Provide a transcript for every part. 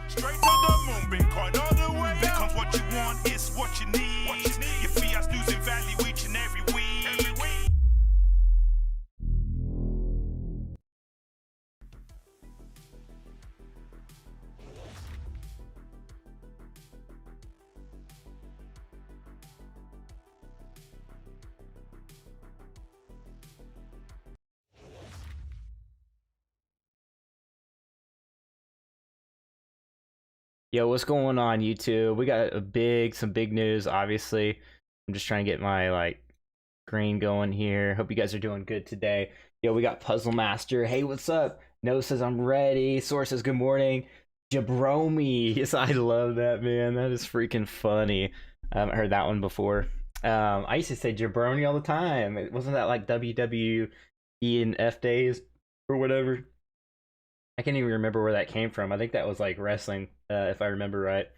Straight to the moon, Bitcoin all the way. Bitcoin's what you want, it's what you need. Your fiat's losing value each and every week. Yo, what's going on, YouTube? We got some big news, obviously. I'm just trying to get my green going here. Hope you guys are doing good today. Yo, we got Puzzle Master. Hey, what's up? No says I'm ready. Source says good morning. Jabromi. Yes, I love that, man. That is freaking funny. I haven't heard that one before. I used to say jabroni all the time. Wasn't that like WWE and F days or whatever? I can't even remember where that came from. I think that was like wrestling, if I remember right.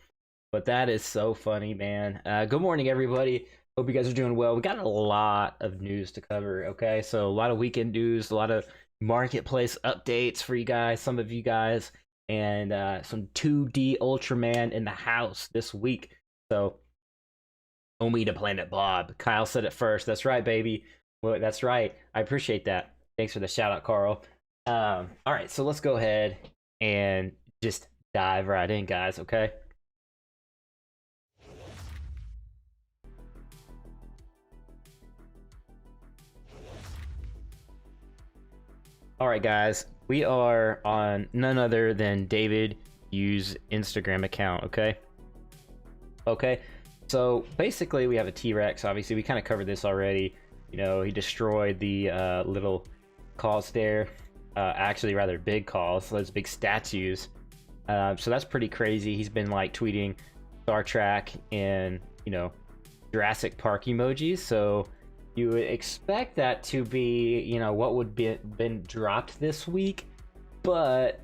But that is so funny, man. Good morning, everybody. Hope you guys are doing well. We got a lot of news to cover, okay? So a lot of weekend news, a lot of marketplace updates for you guys, some of you guys, and some 2D Ultraman in the house this week. So, OMI to Planet Bob. Kyle said it first. That's right, baby. Well, that's right. I appreciate that. Thanks for the shout out, Carl. All right, so let's go ahead and just dive right in, guys, okay? All right, guys, we are on none other than David Yu's Instagram account, okay? Okay, so basically we have a T-Rex. Obviously, we kind of covered this already. You know, he destroyed the little cause there. Actually rather big calls, those big statues. So that's pretty crazy. He's been like tweeting Star Trek and, you know, Jurassic Park emojis. So you would expect that to be, you know, what would be been dropped this week. But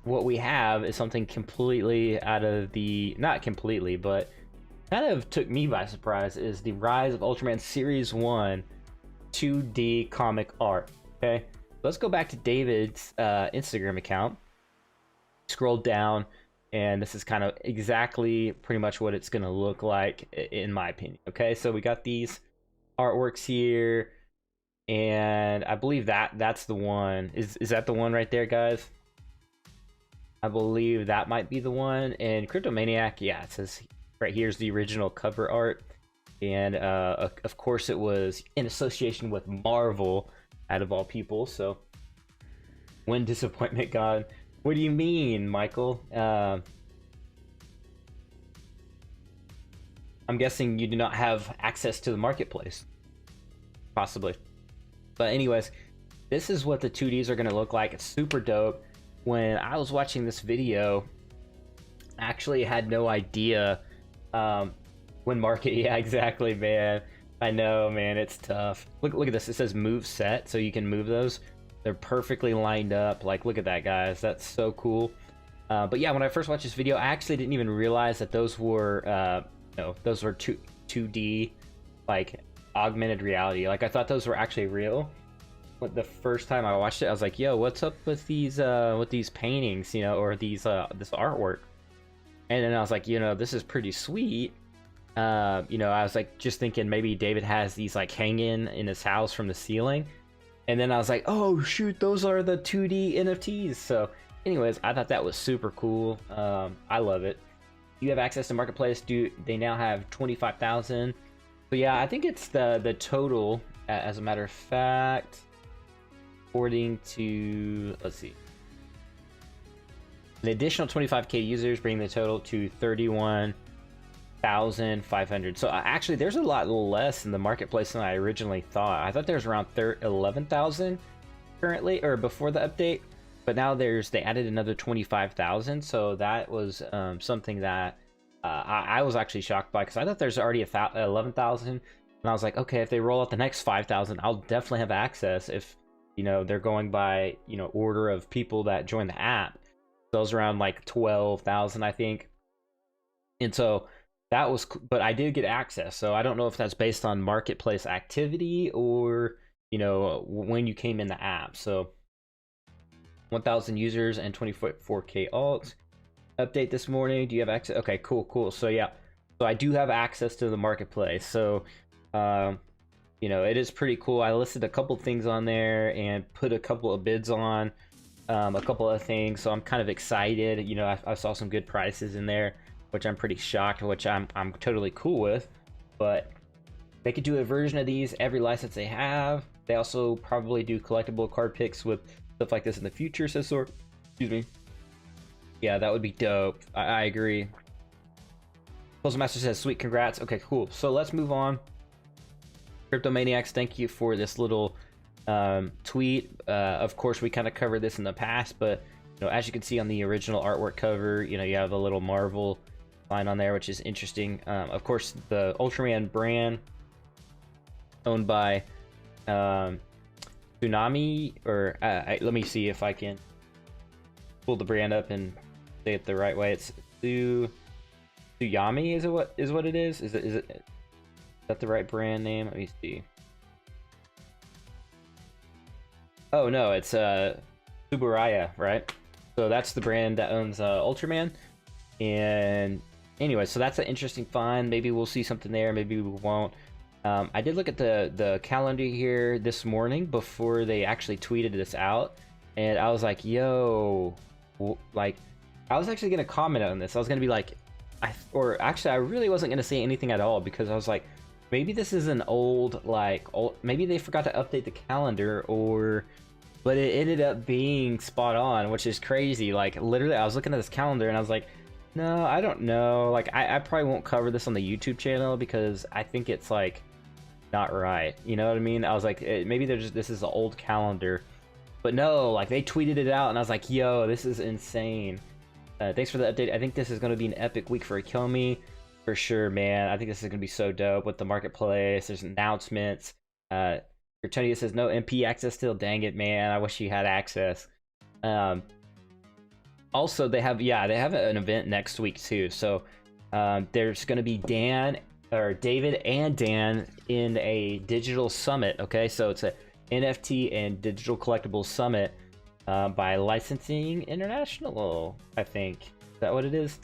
what we have is something completely out of the, not completely, but kind of took me by surprise, is the Rise of Ultraman Series 1 2D comic art, okay? Let's go back to David's Instagram account. Scroll down, and this is kind of exactly pretty much what it's going to look like, in my opinion. Okay, so we got these artworks here, and I believe that's the one. Is that the one right there, guys? I believe that might be the one. And Cryptomaniac, yeah, it says right here's the original cover art, and of course it was in association with Marvel, out of all people. So when disappointment gone. What do you mean, Michael? I'm guessing you do not have access to the marketplace, possibly. But anyways, this is what the 2Ds are going to look like. It's super dope. When I was watching this video, I actually had no idea when market. Yeah, exactly, man. I know, man, it's tough. Look at this. It says move set, so you can move those. They're perfectly lined up. Like, look at that, guys. That's so cool. But yeah, when I first watched this video, I actually didn't even realize that those were, those were 2D, like, augmented reality. Like, I thought those were actually real. But the first time I watched it, I was like, yo, what's up with these paintings, you know, or these, this artwork? And then I was like, you know, this is pretty sweet. You know, I was like just thinking maybe David has these like hanging in his house from the ceiling, and then I was like, oh shoot, those are the 2D NFTs. So anyways, I thought that was super cool. I love it. You have access to marketplace. They now have 25,000? So yeah, I think it's the total, as a matter of fact, according to, let's see, an additional 25k users, bringing the total to 31,500. So actually, there's a lot less in the marketplace than I originally thought. I thought there was around 11,000 currently, or before the update, but now they added another 25,000. So that was something that I was actually shocked by, because I thought there's already 11,000, and I was like, okay, if they roll out the next 5,000, I'll definitely have access. If, you know, they're going by, you know, order of people that join the app. So it was around like 12,000, I think. And so that was, but I did get access. So I don't know if that's based on marketplace activity or, you know, when you came in the app. So 1,000 users and 24k alts. update this morning. Do you have access? Okay, cool. So yeah, so I do have access to the marketplace. So, you know, it is pretty cool. I listed a couple things on there and put a couple of bids on a couple of things. So I'm kind of excited. You know, I saw some good prices in there, which I'm pretty shocked, which I'm totally cool with. But they could do a version of these every license they have. They also probably do collectible card picks with stuff like this in the future. So, excuse me. Yeah, that would be dope. I agree. Postmaster says, sweet, congrats. Okay, cool. So let's move on. Cryptomaniacs, thank you for this little tweet. Of course, we kind of covered this in the past, but you know, as you can see on the original artwork cover, you know, you have a little Marvel line on there, which is interesting. Of course, the Ultraman brand owned by Tsunami, or let me see if I can pull the brand up and say it the right way. It's Tsuyami, is what it is? Is that the right brand name? Let me see. Oh no, it's Tsuburaya, right? So that's the brand that owns Ultraman. And anyway, so that's an interesting find. Maybe we'll see something there, maybe we won't. I did look at the calendar here this morning before they actually tweeted this out, and I was like, yo, like, I was actually gonna comment on this. I was gonna be like, I really wasn't gonna say anything at all, because I was like, maybe this is an old, maybe they forgot to update the calendar, but it ended up being spot on, which is crazy. Like, literally, I was looking at this calendar and I was like, no, I don't know. Like, I probably won't cover this on the YouTube channel because I think it's like not right. You know what I mean? I was like, maybe this is an old calendar, but no, like, they tweeted it out and I was like, yo, this is insane. Thanks for the update. I think this is going to be an epic week for ECOMI. For sure, man. I think this is going to be so dope with the marketplace. There's announcements. Tertonia says, no MP access still. Dang it, man. I wish you had access. Also, they have an event next week, too. So there's going to be David and Dan in a digital summit, okay? So it's a NFT and digital collectibles summit by Licensing International, I think. Is that what it is?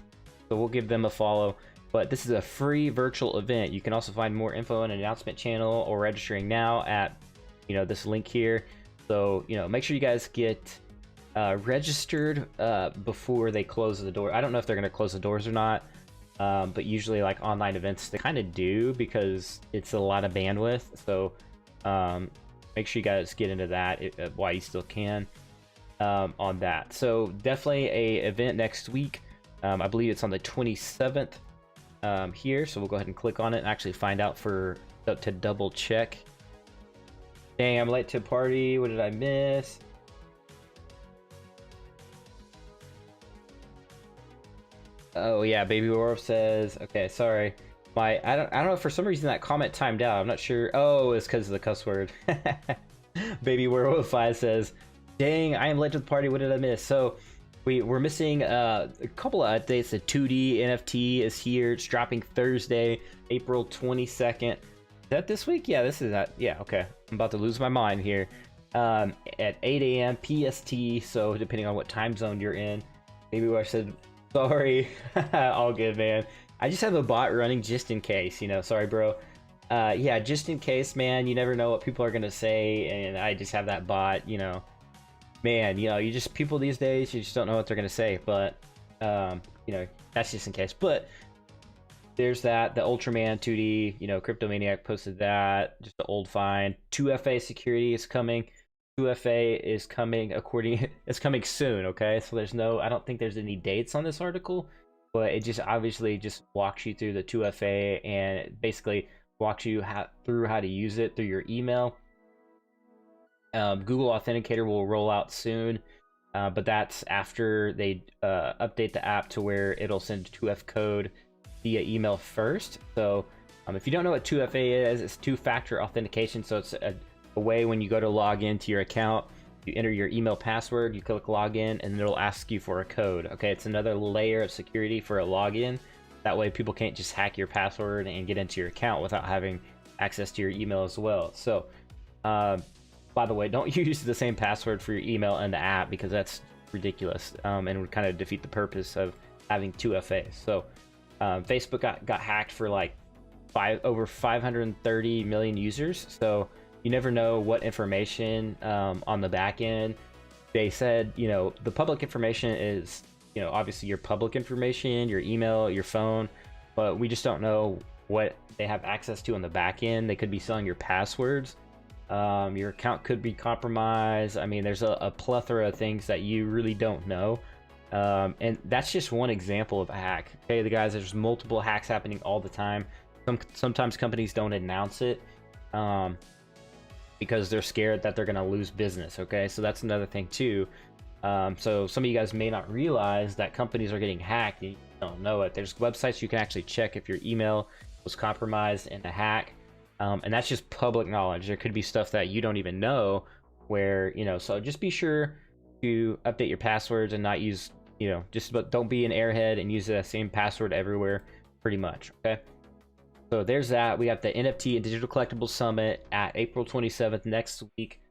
So we'll give them a follow. But this is a free virtual event. You can also find more info on an announcement channel or registering now at, you know, this link here. So, you know, make sure you guys get registered before they close the door. I don't know if they're going to close the doors or not, but usually, like, online events, they kind of do because it's a lot of bandwidth. So make sure you guys get into that while you still can on that. So definitely a event next week. I believe it's on the 27th. Here, so we'll go ahead and click on it and actually find out to double check. Dang, I'm late to a party. What did I miss? Oh yeah, Baby Werewolf says, okay, sorry. I don't know, for some reason that comment timed out. I'm not sure. Oh, it's because of the cuss word. Baby Werewolf 5 says, dang, I am late to the party. What did I miss? So we're missing a couple of updates. The 2D NFT is here. It's dropping Thursday, April 22nd. Is that this week? Yeah, this is that. Yeah, okay. I'm about to lose my mind here. At 8 a.m. PST, so depending on what time zone you're in. Maybe I said, sorry. All good, man. I just have a bot running just in case, you know. Sorry, bro. Yeah, just in case, man. You never know what people are going to say, and I just have that bot, you know. Man, you know, people these days, you just don't know what they're gonna say, but you know, that's just in case. But there's that, the Ultraman 2D, you know, Cryptomaniac posted that, just an old find. 2FA security is coming. 2FA is coming it's coming soon, okay? So I don't think there's any dates on this article, but it just obviously just walks you through the 2FA and it basically walks you through how to use it through your email. Google Authenticator will roll out soon, but that's after they update the app to where it'll send 2F code via email first. So if you don't know what 2FA is, it's two-factor authentication. So it's a way when you go to log into your account, you enter your email password, you click login, and it'll ask you for a code. Okay, it's another layer of security for a login. That way people can't just hack your password and get into your account without having access to your email as well. So by the way, don't use the same password for your email and the app because that's ridiculous and would kind of defeat the purpose of having 2FA. So Facebook got hacked for like over 530 million users. So you never know what information on the back end. They said, you know, the public information is, you know, obviously your public information, your email, your phone, but we just don't know what they have access to on the back end. They could be selling your passwords. Your account could be compromised. I mean, there's a plethora of things that you really don't know. And that's just one example of a hack. Okay, the guys, there's multiple hacks happening all the time. Sometimes companies don't announce it because they're scared that they're gonna lose business. Okay, so that's another thing too. So some of you guys may not realize that companies are getting hacked. You don't know it. There's websites you can actually check if your email was compromised in a hack. And that's just public knowledge. There could be stuff that you don't even know where, you know, so just be sure to update your passwords and not use, you know, don't be an airhead and use the same password everywhere, pretty much. Okay. So there's that. We got the NFT and Digital Collectibles Summit at April 27th next week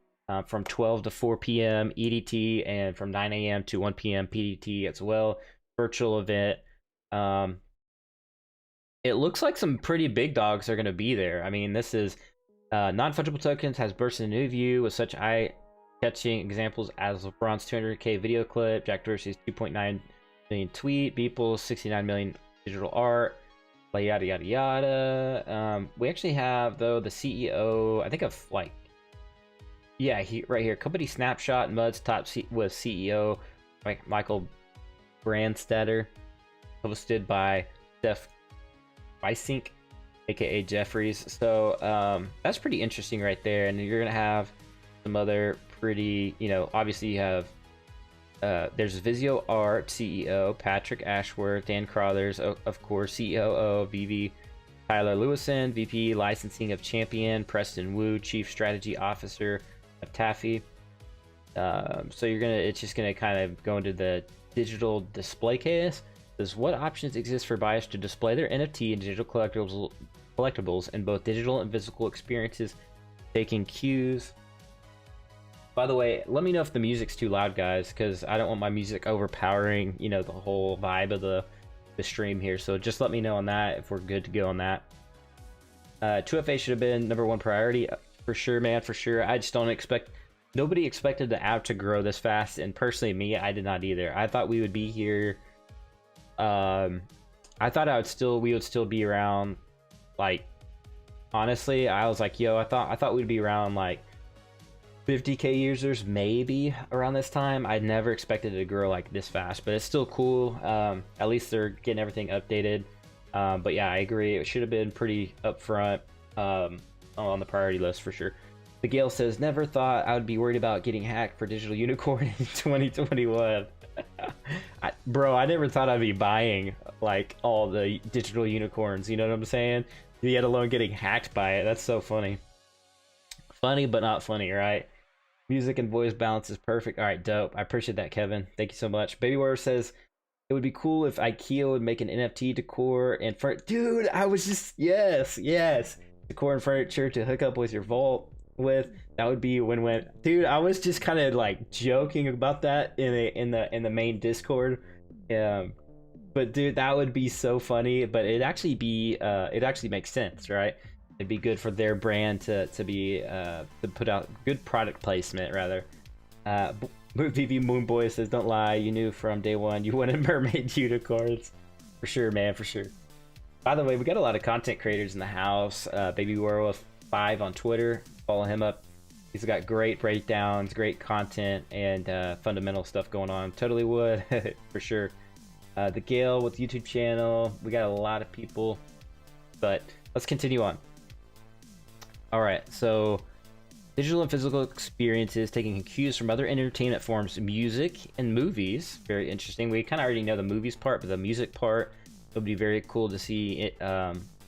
from 12 to 4 p.m. EDT and from 9 a.m. to 1 p.m. PDT as well. Virtual event. It looks like some pretty big dogs are going to be there. I mean, this is non-fungible tokens has burst into new view with such eye-catching examples as LeBron's 200K video clip, Jack Dorsey's 2.9 million tweet, Beeple's 69 million digital art, yada yada yada. We actually have though the CEO, I think of like, yeah, right here, company snapshot, Mud's top with CEO like Michael Brandstetter, hosted by Steph Weissink, aka Jeffries. So that's pretty interesting right there. And you're gonna have some other pretty, you know, obviously you have there's Vizio Art CEO Patrick Ashworth, Dan Crothers, of course, COO VeVe, Tyler Lewison, VP Licensing of Champion, Preston Wu, Chief Strategy Officer of Taffy. So it's just gonna kind of go into the digital display case. Says, what options exist for buyers to display their NFT and digital collectibles in both digital and physical experiences, taking cues. By the way, let me know if the music's too loud, guys, because I don't want my music overpowering, you know, the whole vibe of the stream here. So just let me know on that if we're good to go on that. 2FA should have been #1 priority for sure, man, for sure. I just don't expect. Nobody expected the app to grow this fast, and personally, me, I did not either. I thought we would be here. I thought we would still be around, like, honestly, I was like, yo, I thought we'd be around like 50k users maybe around this time. I never expected it to grow like this fast, but it's still cool. At least they're getting everything updated. But yeah, I agree, it should have been pretty upfront on the priority list for sure. The Gale says, never thought I would be worried about getting hacked for digital unicorn in 2021. Bro, I never thought I'd be buying like all the digital unicorns, you know what I'm saying? Yet alone getting hacked by it. That's so funny. Funny but not funny, right? Music and voice balance is perfect. All right, dope. I appreciate that, Kevin. Thank you so much. Baby Warrior says, it would be cool if IKEA would make an NFT decor and dude, I was just yes decor and furniture to hook up with your vault with. That would be win-win, dude. I was just kind of like joking about that in the main Discord, but dude, that would be so funny. But it actually makes sense, right? It'd be good for their brand to put out good product placement rather. VV Moonboy says, don't lie, you knew from day one you wanted mermaid unicorns. For sure, man, for sure. By the way, we got a lot of content creators in the house. Baby Werewolf 5 on Twitter, follow him up. He's got great breakdowns, great content, and fundamental stuff going on. Totally would, for sure. The Gale with YouTube channel. We got a lot of people, but let's continue on. All right, so digital and physical experiences, taking cues from other entertainment forms, music and movies. Very interesting. We kind of already know the movies part, but the music part, it'll be very cool to see it.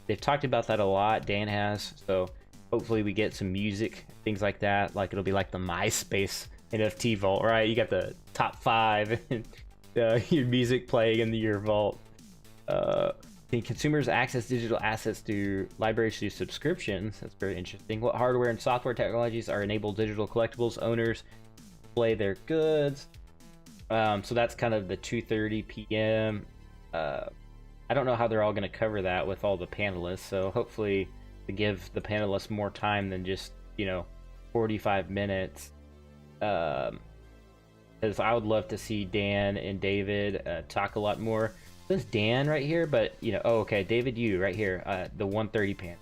They've talked about that a lot. Dan has, so hopefully we get some music, things like that. Like it'll be like the MySpace NFT vault, right? You got the top 5 and your music playing in your vault. Can consumers access digital assets through libraries through subscriptions? That's very interesting. What hardware and software technologies are enabled digital collectibles owners display their goods? So that's kind of the 2:30 p.m. I don't know how they're all going to cover that with all the panelists, so hopefully to give the panelists more time than just, 45 minutes. Because I would love to see Dan and David talk a lot more. There's Dan right here, but, oh, okay, David, you right here, the 130 panel.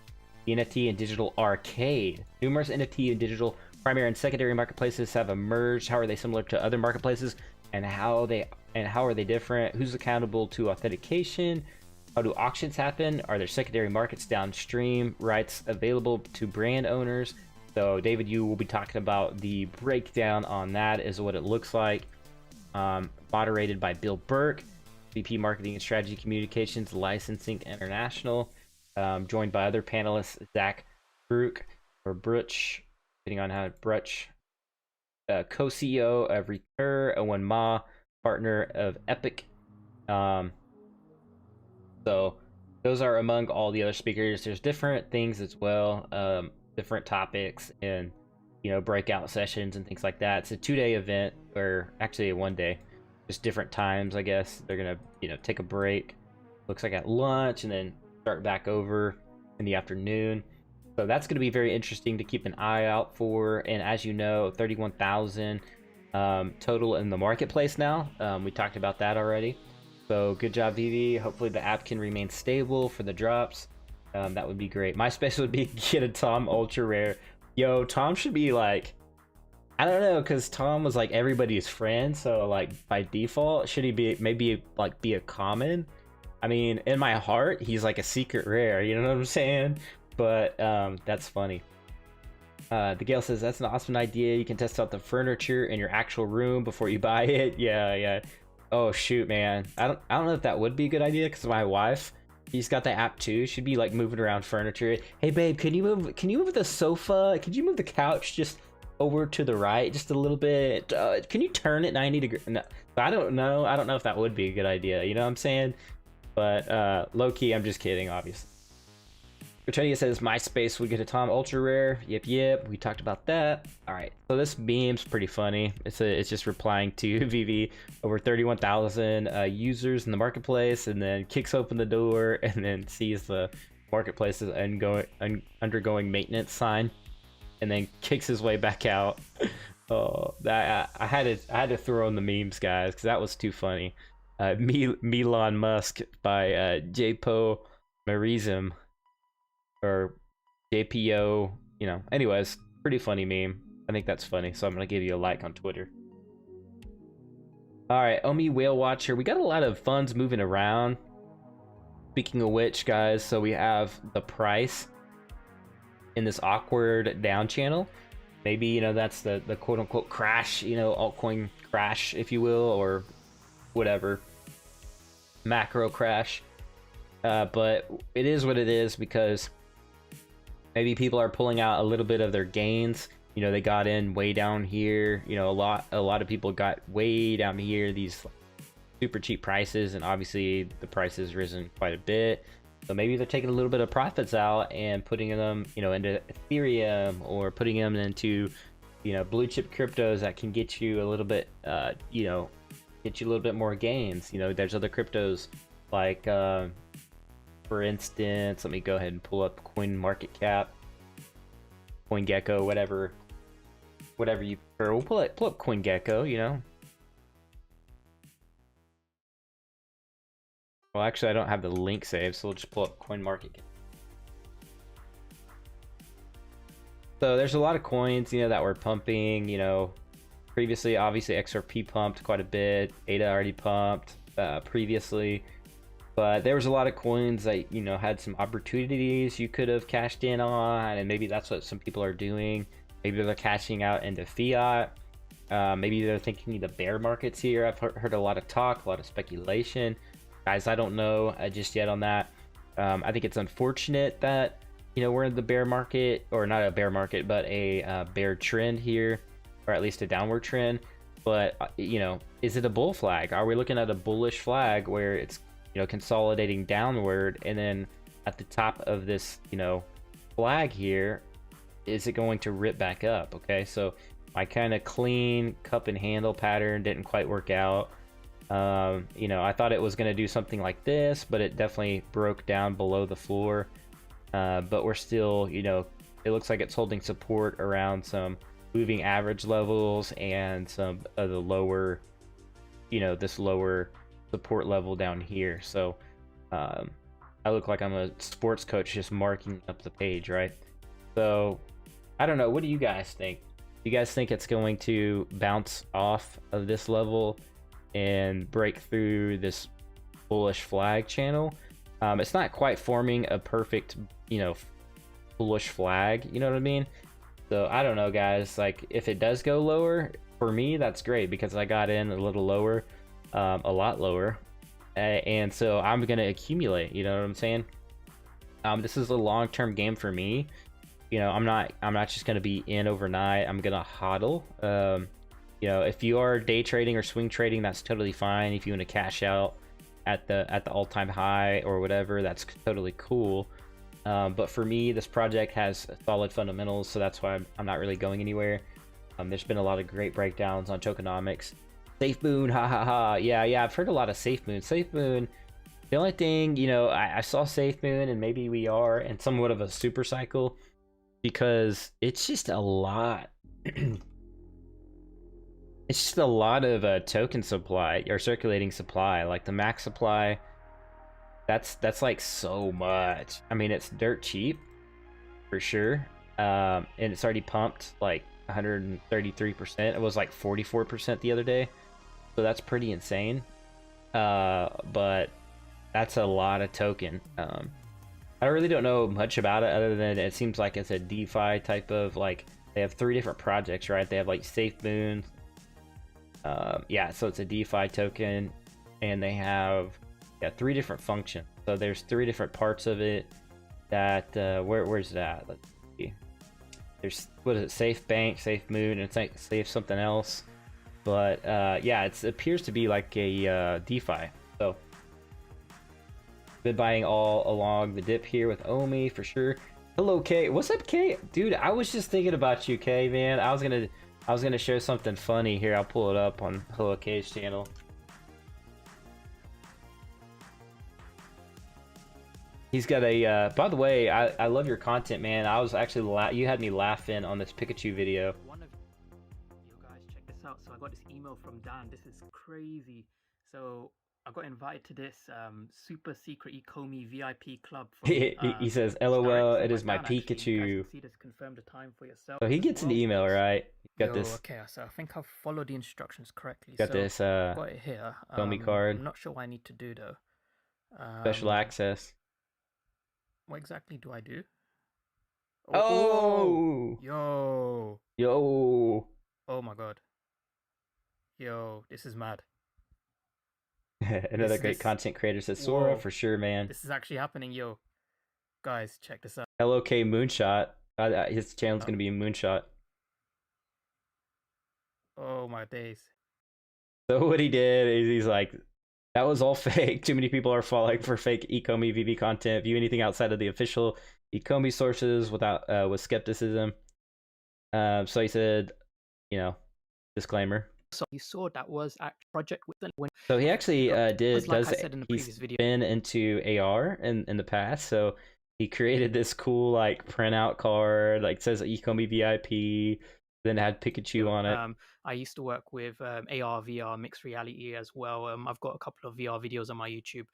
The NFT and digital arcade. Numerous NFT and digital primary and secondary marketplaces have emerged. How are they similar to other marketplaces, and how are they different? Who's accountable to authentication? How do auctions happen? Are there secondary markets downstream? Rights available to brand owners? So David, you will be talking about the breakdown on that, is what it looks like. Moderated by Bill Burke, VP Marketing and Strategy Communications, Licensing International. Joined by other panelists, Zach Brook, or Bruch, depending on how Bruch, co-CEO of Recur, Owen Ma, partner of Epic. So those are among all the other speakers. There's different things as well, different topics and breakout sessions and things like that. It's a 2-day event, or actually a 1-day, just different times. I guess they're gonna take a break, looks like at lunch, and then start back over in the afternoon. So that's going to be very interesting to keep an eye out for. And as you know, 31,000 total in the marketplace now. We talked about that already. So good job, VeVe. Hopefully the app can remain stable for the drops. That would be great. My space would be get a Tom ultra rare. Yo, Tom should be like, I don't know, because Tom was like everybody's friend. So like by default, should he be maybe like be a common? I mean, in my heart, he's like a secret rare, you know what I'm saying? But that's funny. The Gale says, that's an awesome idea. You can test out the furniture in your actual room before you buy it. Yeah. Oh shoot, man. I don't know if that would be a good idea, because my wife, she's got the app too. She'd be like moving around furniture. Hey babe, can you move the sofa? Could you move the couch just over to the right just a little bit? Can you turn it 90 degrees? No, I don't know if that would be a good idea. You know what I'm saying? But low-key, I'm just kidding, obviously. Britannia says, MySpace would get a Tom Ultra Rare. Yep, we talked about that. Alright, so this meme's pretty funny. It's just replying to VeVe. Over 31,000 users in the marketplace, and then kicks open the door, and then sees the marketplace is undergoing maintenance sign, and then kicks his way back out. Oh, that I had to throw in the memes, guys, because that was too funny. Elon Musk by JPO Marizm, or JPO, anyways, pretty funny meme. I think that's funny, so I'm gonna give you a like on Twitter. All right, OMI Whale Watcher, we got a lot of funds moving around. Speaking of which, guys, so we have the price in this awkward down channel. Maybe that's the quote unquote crash, altcoin crash, if you will, or whatever, macro crash. But it is what it is, because maybe people are pulling out a little bit of their gains. They got in way down here. A lot of people got way down here, these super cheap prices, and obviously the price has risen quite a bit. So maybe they're taking a little bit of profits out and putting them, into Ethereum, or putting them into, blue chip cryptos that can get you a little bit, get you a little bit more gains. There's other cryptos like, for instance, let me go ahead and pull up CoinMarketCap, CoinGecko, whatever you prefer. We'll pull up CoinGecko, Well, actually, I don't have the link saved, so we'll just pull up CoinMarketCap. So there's a lot of coins, that were pumping, previously. Obviously, XRP pumped quite a bit. ADA already pumped previously. But there was a lot of coins that, had some opportunities you could have cashed in on, and maybe that's what some people are doing. Maybe they're cashing out into fiat. Maybe they're thinking the bear market's here. I've heard a lot of talk, a lot of speculation. Guys, I don't know just yet on that. I think it's unfortunate that, we're in the bear market, or not a bear market, but a bear trend here, or at least a downward trend. But, is it a bull flag? Are we looking at a bullish flag where it's, consolidating downward, and then at the top of this, flag here, is it going to rip back up? Okay, so my kind of clean cup and handle pattern didn't quite work out. You know, I thought it was going to do something like this, but it definitely broke down below the floor. But we're still, you know, it looks like it's holding support around some moving average levels and some of the lower, you know, this lower support level down here. So I look like I'm a sports coach just marking up the page, right? So I don't know. What do you guys think? Do you guys think it's going to bounce off of this level and break through this bullish flag channel? It's not quite forming a perfect, you know, bullish flag, you know what I mean? So I don't know, guys. Like, if it does go lower, for me, that's great because I got in a little lower, a lot lower, and so I'm gonna accumulate. You know what I'm saying? This is a long-term game for me. You know, I'm not just gonna be in overnight. I'm gonna hodl. You know, if you are day trading or swing trading, that's totally fine. If you want to cash out at the all-time high or whatever, that's totally cool. But for me, this project has solid fundamentals, so that's why I'm not really going anywhere. There's been a lot of great breakdowns on tokenomics. Safe Moon, ha ha ha. Yeah, I've heard a lot of Safe Moon. Safe Moon, the only thing, you know, I saw Safe Moon, and maybe we are in somewhat of a super cycle because it's just a lot. It's just a lot of token supply or circulating supply. Like the max supply, that's like so much. I mean, it's dirt cheap for sure, and it's already pumped like 133%. It was like 44% the other day, so that's pretty insane. But that's a lot of token. I really don't know much about it other than it seems like it's a DeFi type of, like, they have 3 different projects, right? They have like Safe Moon. Yeah, so it's a DeFi token, and they have 3 different functions. So there's 3 different parts of it that where's that? Let's see. There's, what is it? Safe Bank, Safe Moon, and it's like Safe something else. But yeah, it appears to be like a DeFi. So been buying all along the dip here with OMI for sure. Hello, K. What's up, K? Dude, I was just thinking about you, K, man. I was gonna show something funny here. I'll pull it up on Hello K's channel. He's got a, by the way, I love your content, man. I was actually, you had me laughing on this Pikachu video. One of you guys, check this out. So I got this email from Dan. This is crazy. So I got invited to this super secret ECOMI VIP club. From, he says, LOL, it is my Dan, Pikachu. actually. You guys can see this, confirm the time for yourself. So he gets an email, right? Got Yo, this. Okay, so I think I've followed the instructions correctly. Got so this I've got it here. OMI card. I'm not sure what I need to do though. Special access. What exactly do I do? Oh! Yo! Yo! Oh my god. Yo, this is mad. Another great content creator says Sora for sure, man. This is actually happening, yo. Guys, check this out. LOK Moonshot. His channel's gonna be Moonshot. Oh my days. So what he did is he's like, that was all fake. Too many people are falling for fake ECOMI VeVe content. View anything outside of the official ECOMI sources with skepticism. So he said, you know, disclaimer. So you saw that was a project with when. So he actually does I said in the previous video. Been into AR in the past, so he created this cool like printout card, like says ECOMI VIP, then it had Pikachu on it. I used to work with AR, VR, mixed reality as well. I've got a couple of VR videos on my YouTube.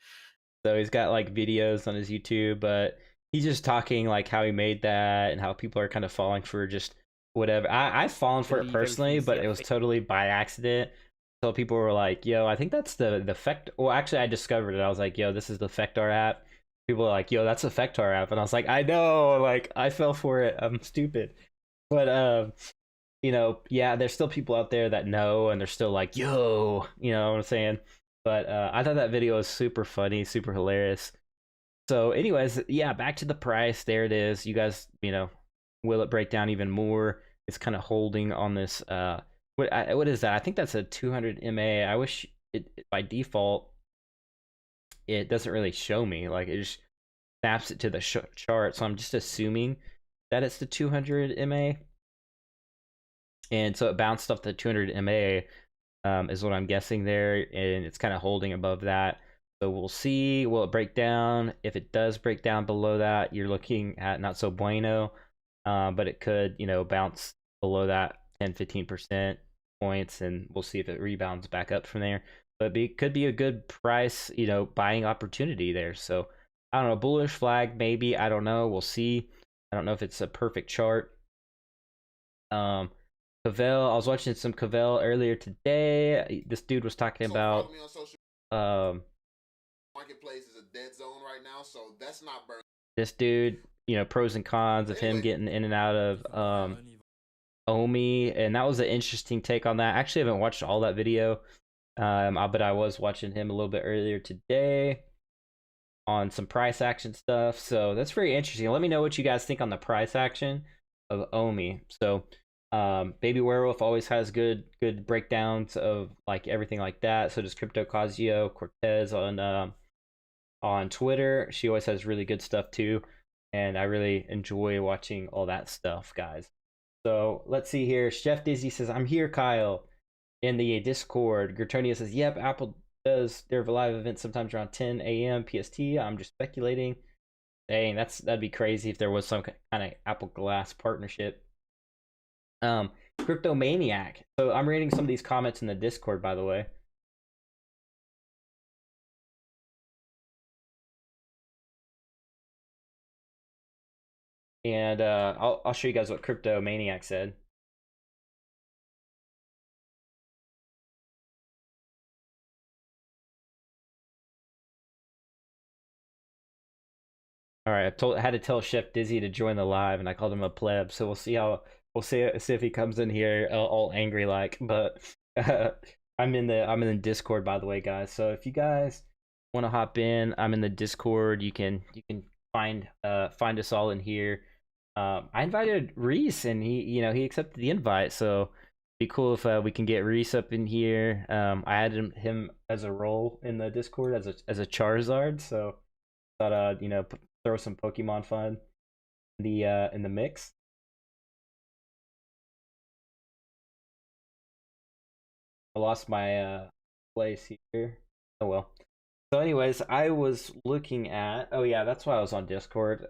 So he's got like videos on his YouTube, but he's just talking like how he made that and how people are kind of falling for just whatever. I've fallen for it personally, but it was totally by accident. So people were like, yo, I think that's the Fect. Well, actually, I discovered it. I was like, yo, this is the Fectar app. People were like, yo, that's a Fectar app. And I was like, I know, like, I fell for it. I'm stupid. But, you know, yeah, there's still people out there that know, and they're still like, yo, you know what I'm saying? But I thought that video was super funny, super hilarious. So anyways, yeah, back to the price. There it is. You guys, you know, will it break down even more? It's kind of holding on this. What is that? I think that's a 200 MA. I wish it by default it doesn't really show me. Like, it just snaps it to the chart. So I'm just assuming that it's the 200 MA. And so it bounced off the 200 MA. is what I'm guessing there, and it's kind of holding above that. So we'll see. Will it break down? If it does break down below that, you're looking at not so bueno, but it could, you know, bounce below that 10-15% points, and we'll see if it rebounds back up from there. But it could be a good price, you know, buying opportunity there. So I don't know, bullish flag maybe. I don't know. We'll see. I don't know if it's a perfect chart. Cavell, I was watching some Cavell earlier today. This dude was talking about follow me on social marketplace is a dead zone right now, so that's not burning. This dude, you know, pros and cons of him getting in and out of OMI, and that was an interesting take on that. I actually haven't watched all that video, but I was watching him a little bit earlier today on some price action stuff, so that's very interesting. Let me know what you guys think on the price action of OMI. So Baby Werewolf always has good breakdowns of like everything like that. So does Crypto Casio Cortez on Twitter. She always has really good stuff too, and I really enjoy watching all that stuff, guys. So let's see here. Chef Dizzy says, I'm here, Kyle, in the Discord. Gertonia says, yep, Apple does their live event sometimes around 10 a.m. PST. I'm just speculating. Dang, that'd be crazy if there was some kind of Apple Glass partnership. Crypto Maniac. So I'm reading some of these comments in the Discord, by the way. And I'll show you guys what Crypto Maniac said. All right, I had to tell Chef Dizzy to join the live, and I called him a pleb. So we'll see if he comes in here all angry like. But I'm in the Discord, by the way, guys. So if you guys want to hop in, I'm in the Discord. You can find us all in here. I invited Reese, and he accepted the invite. So it'd be cool if we can get Reese up in here. I added him as a role in the Discord as a Charizard. So thought throw some Pokemon fun in the mix. I lost my place here. Oh well. So anyways, I was looking at, oh yeah, that's why I was on Discord.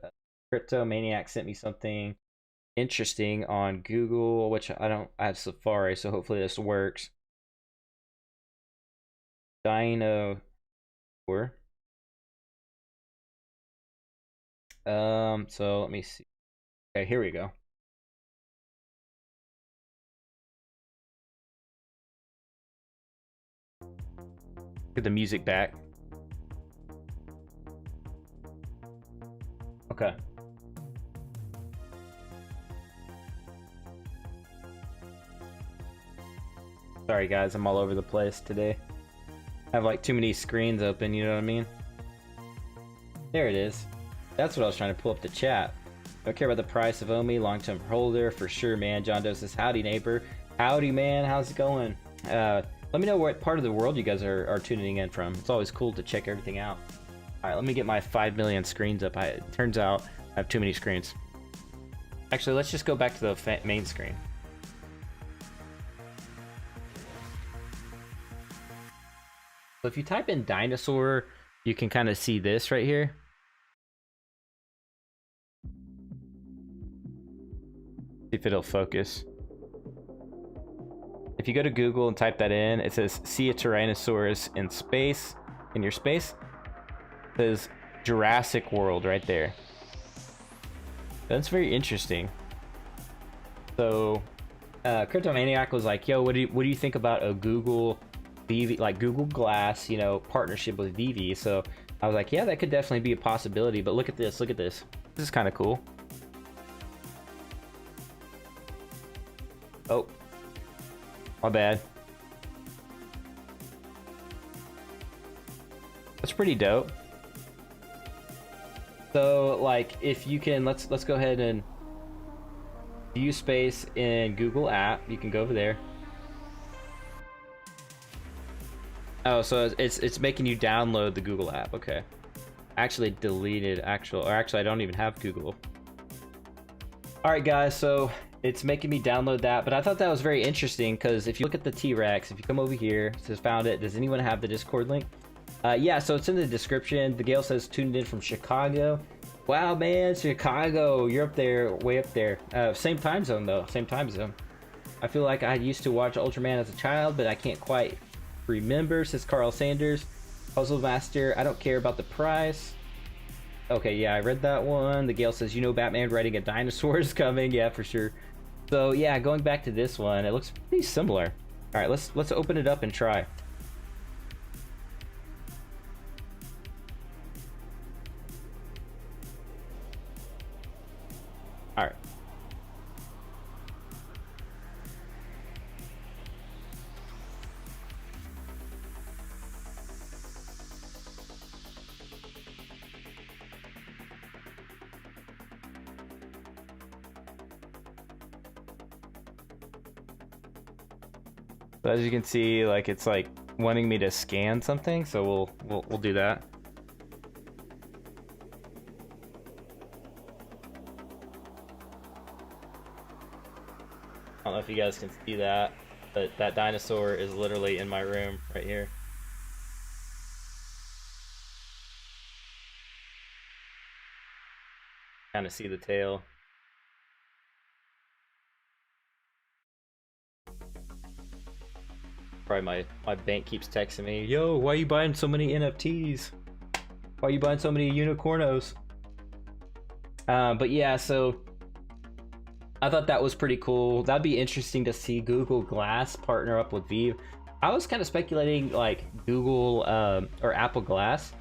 Crypto Maniac sent me something interesting on Google, which I have Safari, so hopefully this works. Dino. So let me see. Okay, here we go. Get the music back. Okay. Sorry guys, I'm all over the place today. I have like too many screens open, you know what I mean? There it is. That's what I was trying to pull up the chat. Don't care about the price of OMI, long-term holder for sure, man. John Doe says, howdy neighbor. Howdy man, how's it going? Let me know what part of the world you guys are tuning in from. It's always cool to check everything out. Alright, let me get my 5 million screens up. It turns out I have too many screens. Actually, let's just go back to the main screen. So if you type in dinosaur, you can kind of see this right here. See if it'll focus. If you go to Google and type that in, it says see a Tyrannosaurus in space, in your space. It says Jurassic World right there. That's very interesting. So Cryptomaniac was like, yo, what do you think about a Google VeVe, like Google Glass, partnership with VeVe? So I was like, yeah, that could definitely be a possibility, but look at this, This is kind of cool. Oh, my bad. That's pretty dope. So like if you can, let's go ahead and view space in Google app. You can go over there. Oh, so it's making you download the Google app. Okay. Actually deleted actually I don't even have Google. All right guys, so it's making me download that. But I thought that was very interesting because if you look at the T-Rex, if you come over here, it says found it. Does anyone have the Discord link? Yeah, so it's in the description. The Gale says tuned in from Chicago. Wow, man, Chicago, you're up there, way up there. Same time zone though, same time zone. I feel like I used to watch Ultraman as a child, but I can't quite remember, says Carl Sanders. Puzzle Master, I don't care about the price. Okay, yeah, I read that one. The Gale says, you know Batman riding a dinosaur is coming. Yeah, for sure. So yeah, going back to this one, it looks pretty similar. All right, let's open it up and try. All right. But as you can see, like it's like wanting me to scan something, so we'll do that. I don't know if you guys can see that, but that dinosaur is literally in my room right here. Kind of see the tail. Probably my bank keeps texting me, yo, why are you buying so many NFTs? Why are you buying so many unicornos? But yeah, so I thought that was pretty cool. That'd be interesting to see Google Glass partner up with VeVe. I was kind of speculating like Google or Apple Glass.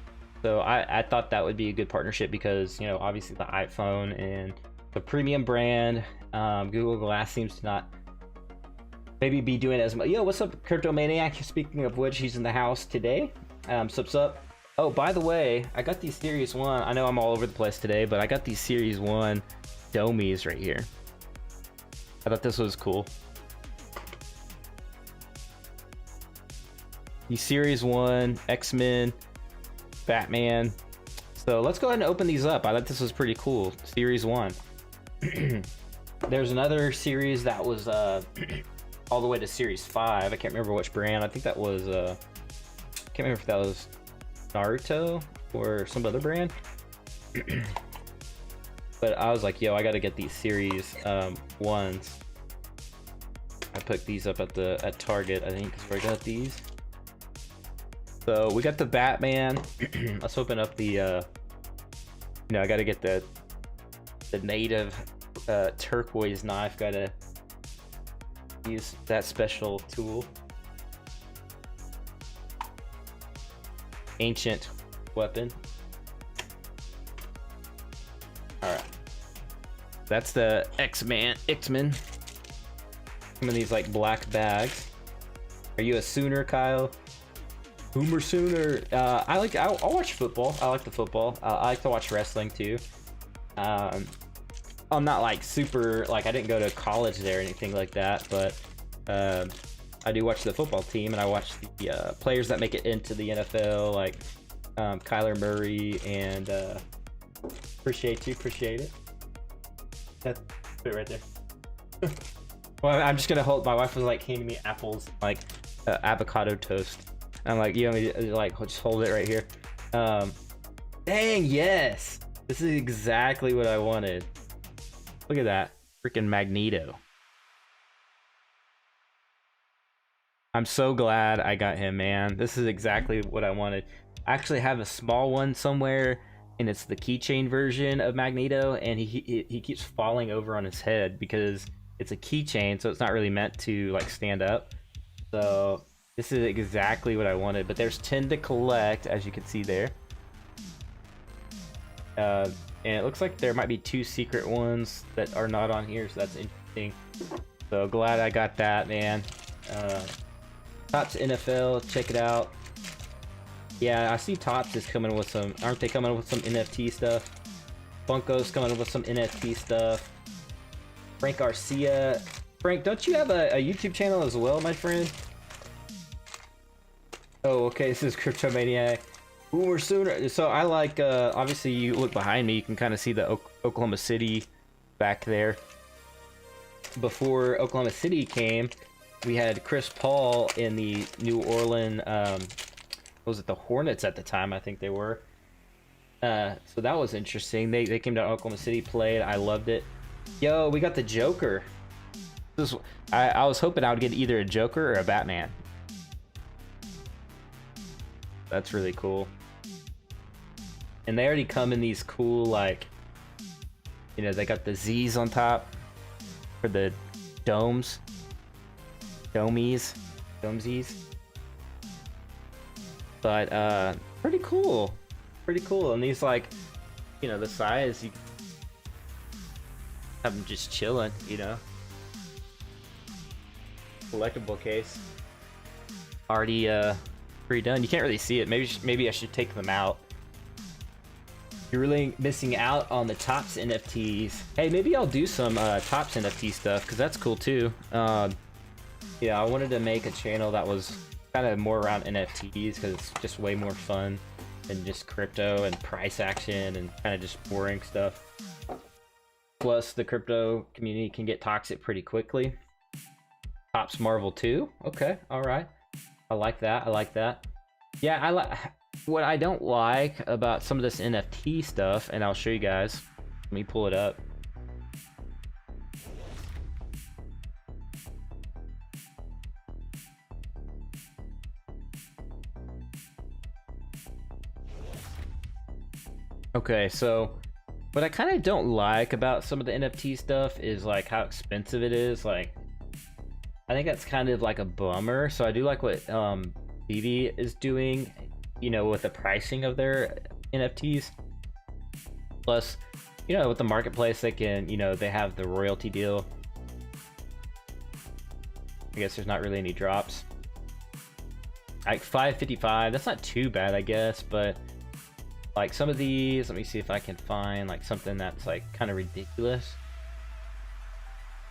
So I thought that would be a good partnership because, you know, obviously the iPhone and the premium brand, Google Glass seems to not maybe be doing as much. Yo, what's up, Crypto Maniac? Speaking of which, he's in the house today. Sups up. Oh, by the way, I got these Series 1. I know I'm all over the place today, but I got these Series 1 Domies right here. I thought this was cool. The Series 1, X-Men, Batman. So let's go ahead and open these up. I thought this was pretty cool. Series 1. There's another series that was all the way to Series 5. I can't remember which brand. I think that was I can't remember if that was Naruto or some other brand. But I was like, yo, I gotta get these Series 1s. I picked these up at Target, I think, is where I got these. So we got the Batman. Let's open up the you know, I gotta get the native turquoise knife. Gotta use that special tool. Ancient weapon. Alright. That's the X-Men. Some of these like black bags. Are you a Sooner, Kyle? Boomer Sooner. I'll watch football. I like the football. I like to watch wrestling too. I'm not like super, like I didn't go to college there or anything like that, but I do watch the football team, and I watch the players that make it into the NFL, like Kyler Murray, and appreciate it. That's it right there. Well, I'm just gonna hold. My wife was like handing me apples, like avocado toast. I'm like, you know, like just hold it right here. Dang, yes, this is exactly what I wanted. Look at that, freaking Magneto. I'm so glad I got him, man. This is exactly what I wanted. I actually have a small one somewhere, and it's the keychain version of Magneto, and he keeps falling over on his head because it's a keychain, so it's not really meant to like stand up. So this is exactly what I wanted, but there's 10 to collect, as you can see there. And it looks like there might be 2 secret ones that are not on here, so that's interesting. So glad I got that, man. Topps NFL, check it out. Yeah, I see Topps is coming with some, aren't they coming with some NFT stuff? Funko's coming with some NFT stuff. Frank Garcia. Frank, don't you have a YouTube channel as well, my friend? Oh, okay, this is Cryptomaniac. Boomer Sooner. So I like, obviously you look behind me, you can kind of see the Oklahoma City back there. before Oklahoma City came, we had Chris Paul in the New Orleans, was it the Hornets at the time? I think they were. So that was interesting. They came to Oklahoma City, played. I loved it. Yo, we got the Joker. I was hoping I would get either a Joker or a Batman. That's really cool. And they already come in these cool, like, you know, they got the Z's on top for the domes. Domesies. But, pretty cool. Pretty cool. And these, like, you know, the size, you have them just chilling, you know. Collectible case. Already, pretty done. You can't really see it. Maybe I should take them out. You're really missing out on the Topps NFTs. Hey, maybe I'll do some Topps NFT stuff, because that's cool too. Yeah, I wanted to make a channel that was kind of more around NFTs, because it's just way more fun than just crypto and price action and kind of just boring stuff. Plus, the crypto community can get toxic pretty quickly. Topps Marvel 2. Okay, alright. I like that. I like that. Yeah, I like... What I don't like about some of this NFT stuff, and I'll show you guys. Let me pull it up. Okay, so what I kind of don't like about some of the NFT stuff is like how expensive it is. Like, I think that's kind of like a bummer. So I do like what VeVe is doing, you know, with the pricing of their NFTs. Plus, you know, with the marketplace, they can, you know, they have the royalty deal. I guess there's not really any drops. Like $5.55, that's not too bad, I guess, but like some of these, let me see if I can find like something that's like kind of ridiculous.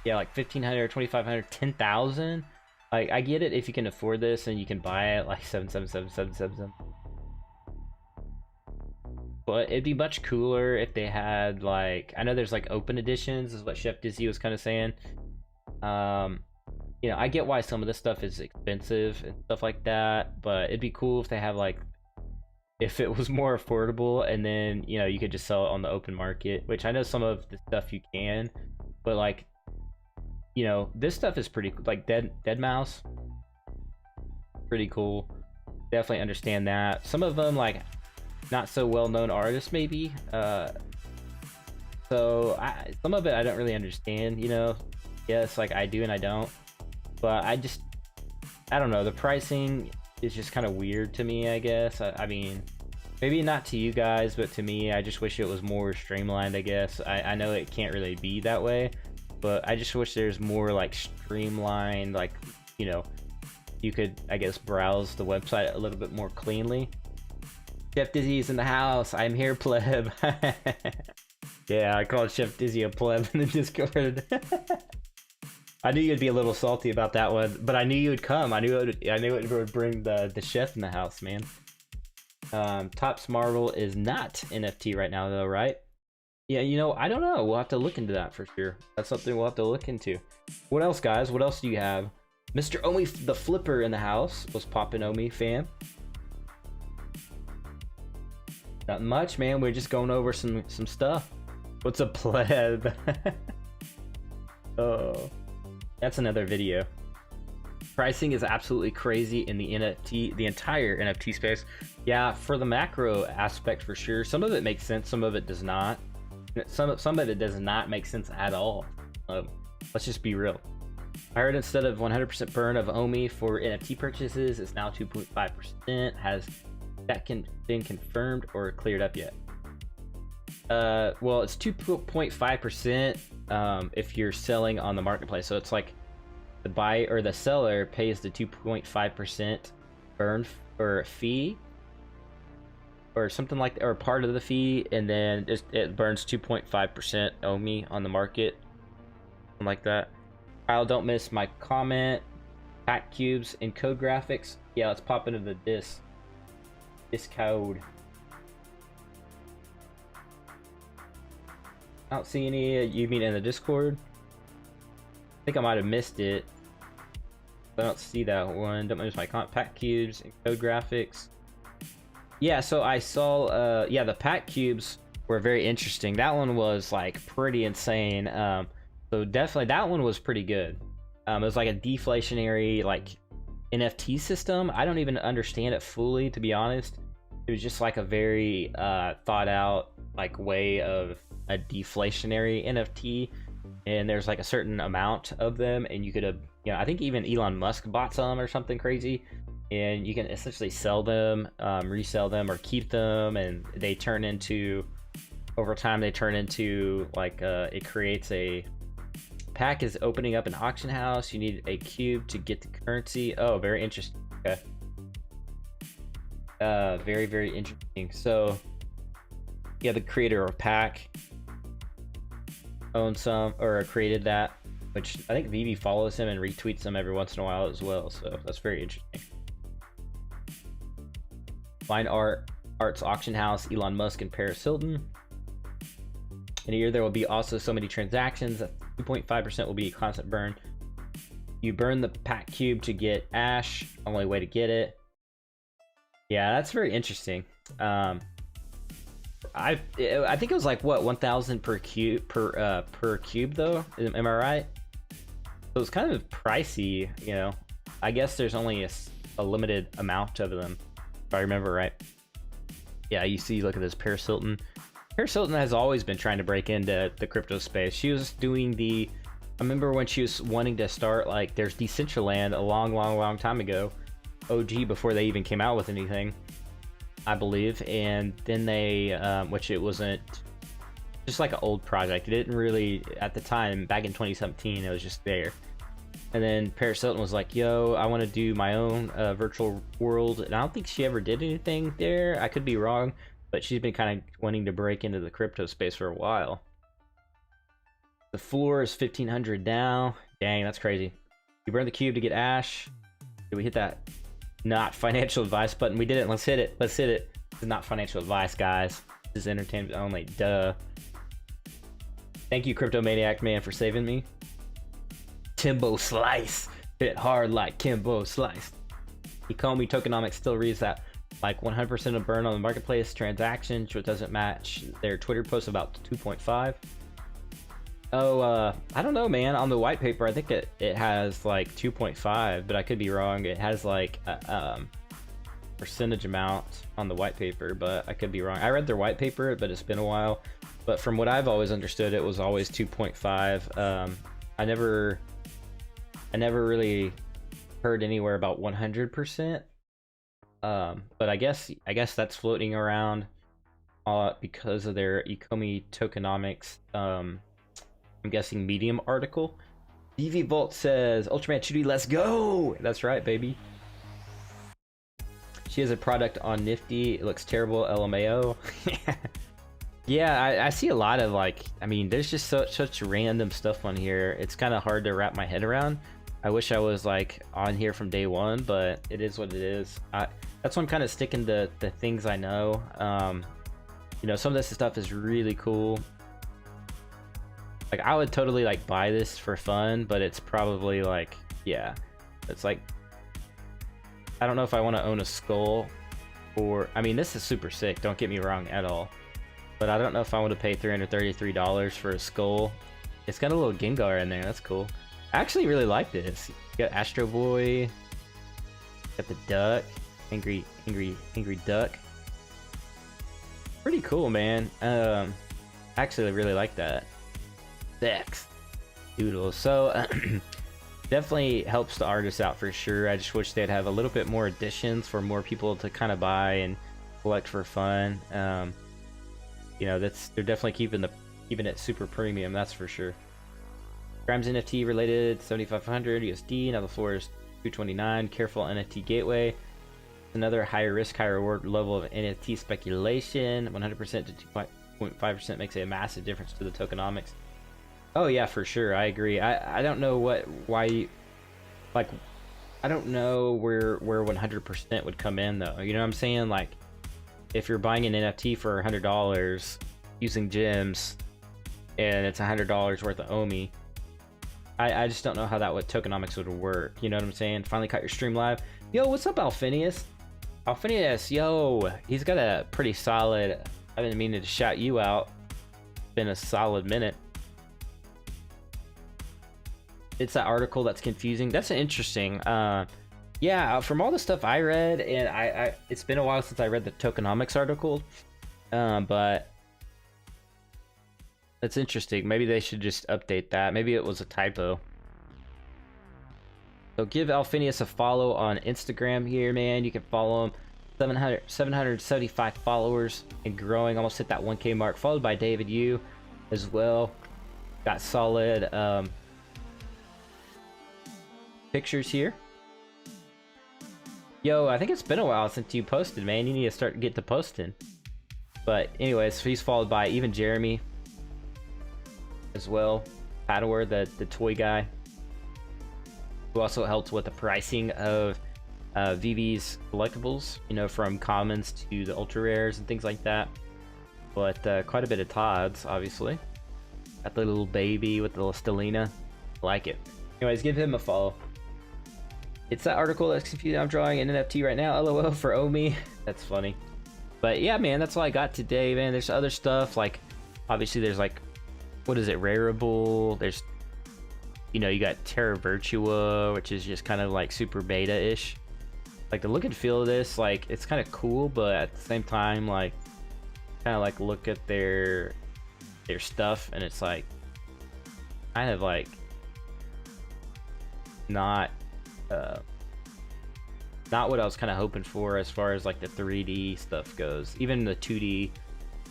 Yeah, like 1,500, 2,500, 10,000. Like, I get it if you can afford this and you can buy it like 777. But it'd be much cooler if they had like, I know there's like open editions, is what Chef Dizzy was kind of saying. You know, I get why some of this stuff is expensive and stuff like that, but it'd be cool if they have like, if it was more affordable, and then, you know, you could just sell it on the open market, which I know some of the stuff you can, but like, you know, this stuff is pretty, like Dead Mouse, pretty cool. Definitely understand that. Some of them, like, not so well-known artists, maybe. So some of it I don't really understand, you know. Yes, like I do and I don't. But I don't know. The pricing is just kind of weird to me, I guess. I mean, maybe not to you guys, but to me, I just wish it was more streamlined, I guess. I know it can't really be that way, but I just wish there's more like streamlined, like, you know, you could, I guess, browse the website a little bit more cleanly. Chef Dizzy's in the house. I'm here, pleb. Yeah, I called Chef Dizzy a pleb in the Discord. I knew you'd be a little salty about that one, but I knew you would come. I knew it would bring the chef in the house, man. Topps Marvel is not NFT right now, though, right? Yeah, you know, I don't know. We'll have to look into that for sure. That's something we'll have to look into. What else, guys? What else do you have? Mr. Omi the Flipper in the house. What's poppin', Omi fam? Not much, man. We're just going over some stuff. What's a pleb? Oh, that's another video. Pricing is absolutely crazy in the NFT, the entire NFT space. Yeah, for the macro aspect, for sure. Some of it makes sense. Some of it does not. Some of it does not make sense at all. Let's just be real. I heard instead of 100% burn of OMI for NFT purchases, it's now 2.5%. Has that been confirmed or cleared up yet? Well, it's 2.5% if you're selling on the marketplace. So it's like the buyer or the seller pays the 2.5% burn or fee or something like that, or part of the fee, and then it burns 2.5% OMI on the market, something like that. Kyle, don't miss my comment. Pack cubes and code graphics. Yeah, let's pop into the Discord. I don't see any. You mean in the Discord? think I might have missed it. I don't see that one. Don't miss my pack cubes and code graphics. Yeah, so I saw, yeah, the pack cubes were very interesting. That one was like pretty insane. So definitely that one was pretty good. It was like a deflationary like NFT system. I don't even understand it fully, to be honest. It was just like a very thought out like way of a deflationary NFT, and there's like a certain amount of them, and you could have, you know, I think even Elon Musk bought some or something crazy, and you can essentially sell them, resell them, or keep them, and they turn into, over time they turn into like it creates a pack is opening up an auction house. You need a cube to get the currency. Oh, very interesting. Okay. Very, very interesting. So yeah, the creator of pack owns some, or created that, which I think VeVe follows him and retweets him every once in a while as well, so that's very interesting. Fine Arts Auction House, Elon Musk and Paris Hilton. In a year there will be also so many transactions that 2.5% will be a constant burn. You burn the pack cube to get Ash, only way to get it. Yeah, that's very interesting. I think it was like what, 1,000 per cube per cube though. Am I right? So it's kind of pricey, you know. I guess there's only a limited amount of them, if I remember right. Yeah, you see, look at this Paris Hilton. Paris Hilton has always been trying to break into the crypto space. She was doing the, I remember when she was wanting to start, like, there's Decentraland a long time ago. OG, before they even came out with anything, I believe. And then they, which it wasn't, just like an old project. It didn't really, at the time, back in 2017, it was just there. And then Paris Hilton was like, yo, I want to do my own virtual world. And I don't think she ever did anything there. I could be wrong, but she's been kind of wanting to break into the crypto space for a while. The floor is 1,500 now. Dang, that's crazy. You burn the cube to get Ash. Did we hit that not financial advice button? We didn't. Let's hit it. Let's hit it. This is not financial advice, guys. This is entertainment only. Duh. Thank you, Crypto Maniac Man, for saving me. Timbo Slice. Hit hard like Kimbo Slice. ECOMI tokenomics still reads that like 100% of burn on the marketplace transactions, which doesn't match their Twitter post about 2.5. Oh, I don't know, man. On the white paper, I think it has like 2.5, but I could be wrong. It has like a percentage amount on the white paper, but I could be wrong. I read their white paper, but it's been a while. But from what I've always understood, it was always 2.5. I never really heard anywhere about 100%. But I guess that's floating around because of their ECOMI tokenomics. I'm guessing Medium article. DV Vault says, Ultraman 2D, let's go! That's right, baby. She has a product on Nifty. It looks terrible, LMAO. Yeah, I see a lot of, like, I mean, there's just such random stuff on here. It's kind of hard to wrap my head around. I wish I was, like, on here from day one, but it is what it is. That's why I'm kind of sticking to the things I know. You know, some of this stuff is really cool. Like, I would totally, like, buy this for fun, but it's probably, like, yeah. It's like, I don't know if I want to own a skull, or, I mean, this is super sick, don't get me wrong at all. But I don't know if I want to pay $333 for a skull. It's got a little Gengar in there, that's cool. I actually really like this. You got Astro Boy, got the duck, angry duck. Pretty cool, man. Actually, I really like that. Sex doodle. So definitely helps the artists out for sure. I just wish they'd have a little bit more additions for more people to kind of buy and collect for fun. You know, they're definitely keeping it super premium, that's for sure. Grimes NFT related 7,500 USD. Now the floor is 229. Careful NFT gateway. Another higher risk, higher reward level of NFT speculation. 100% to 2.5% makes a massive difference to the tokenomics. Oh yeah, for sure. I agree. I don't know why I don't know where 100% would come in though. You know what I'm saying? Like, if you're buying an NFT for $100 using gems and it's $100 worth of OMI, I just don't know how that tokenomics would work. You know what I'm saying? Finally caught your stream live. Yo, what's up, Alphinius? Alphinius, yo, he's got a pretty solid. I've been meaning to shout you out. Been a solid minute. It's that article that's confusing. That's interesting. Yeah, from all the stuff I read, and I it's been a while since I read the tokenomics article, but that's interesting. Maybe they should just update that. Maybe it was a typo. So give Alphinius a follow on Instagram here, man. You can follow him. 775 followers and growing. Almost hit that 1K mark. Followed by David Yu as well. Got solid pictures here. Yo, I think it's been a while since you posted, man. You need to start get to posting. But anyways, he's followed by even Jeremy as well. Paddler, the toy guy, who also helped with the pricing of VeVe's collectibles, you know, from commons to the ultra rares and things like that. But quite a bit of Todd's, obviously. Got the little baby with the little Stellina. Like it. Anyways, give him a follow. It's that article that's confusing. I'm drawing an NFT right now. LOL for OMI. That's funny. But yeah, man, that's all I got today, man. There's other stuff, like, obviously there's like, what is it, Rareable. There's, you know, you got Terra Virtua, which is just kind of like super beta-ish. Like the look and feel of this, like, it's kind of cool, but at the same time, like, kind of like look at their stuff, and it's like, kind of like, not what I was kind of hoping for as far as like the 3D stuff goes. Even the 2D,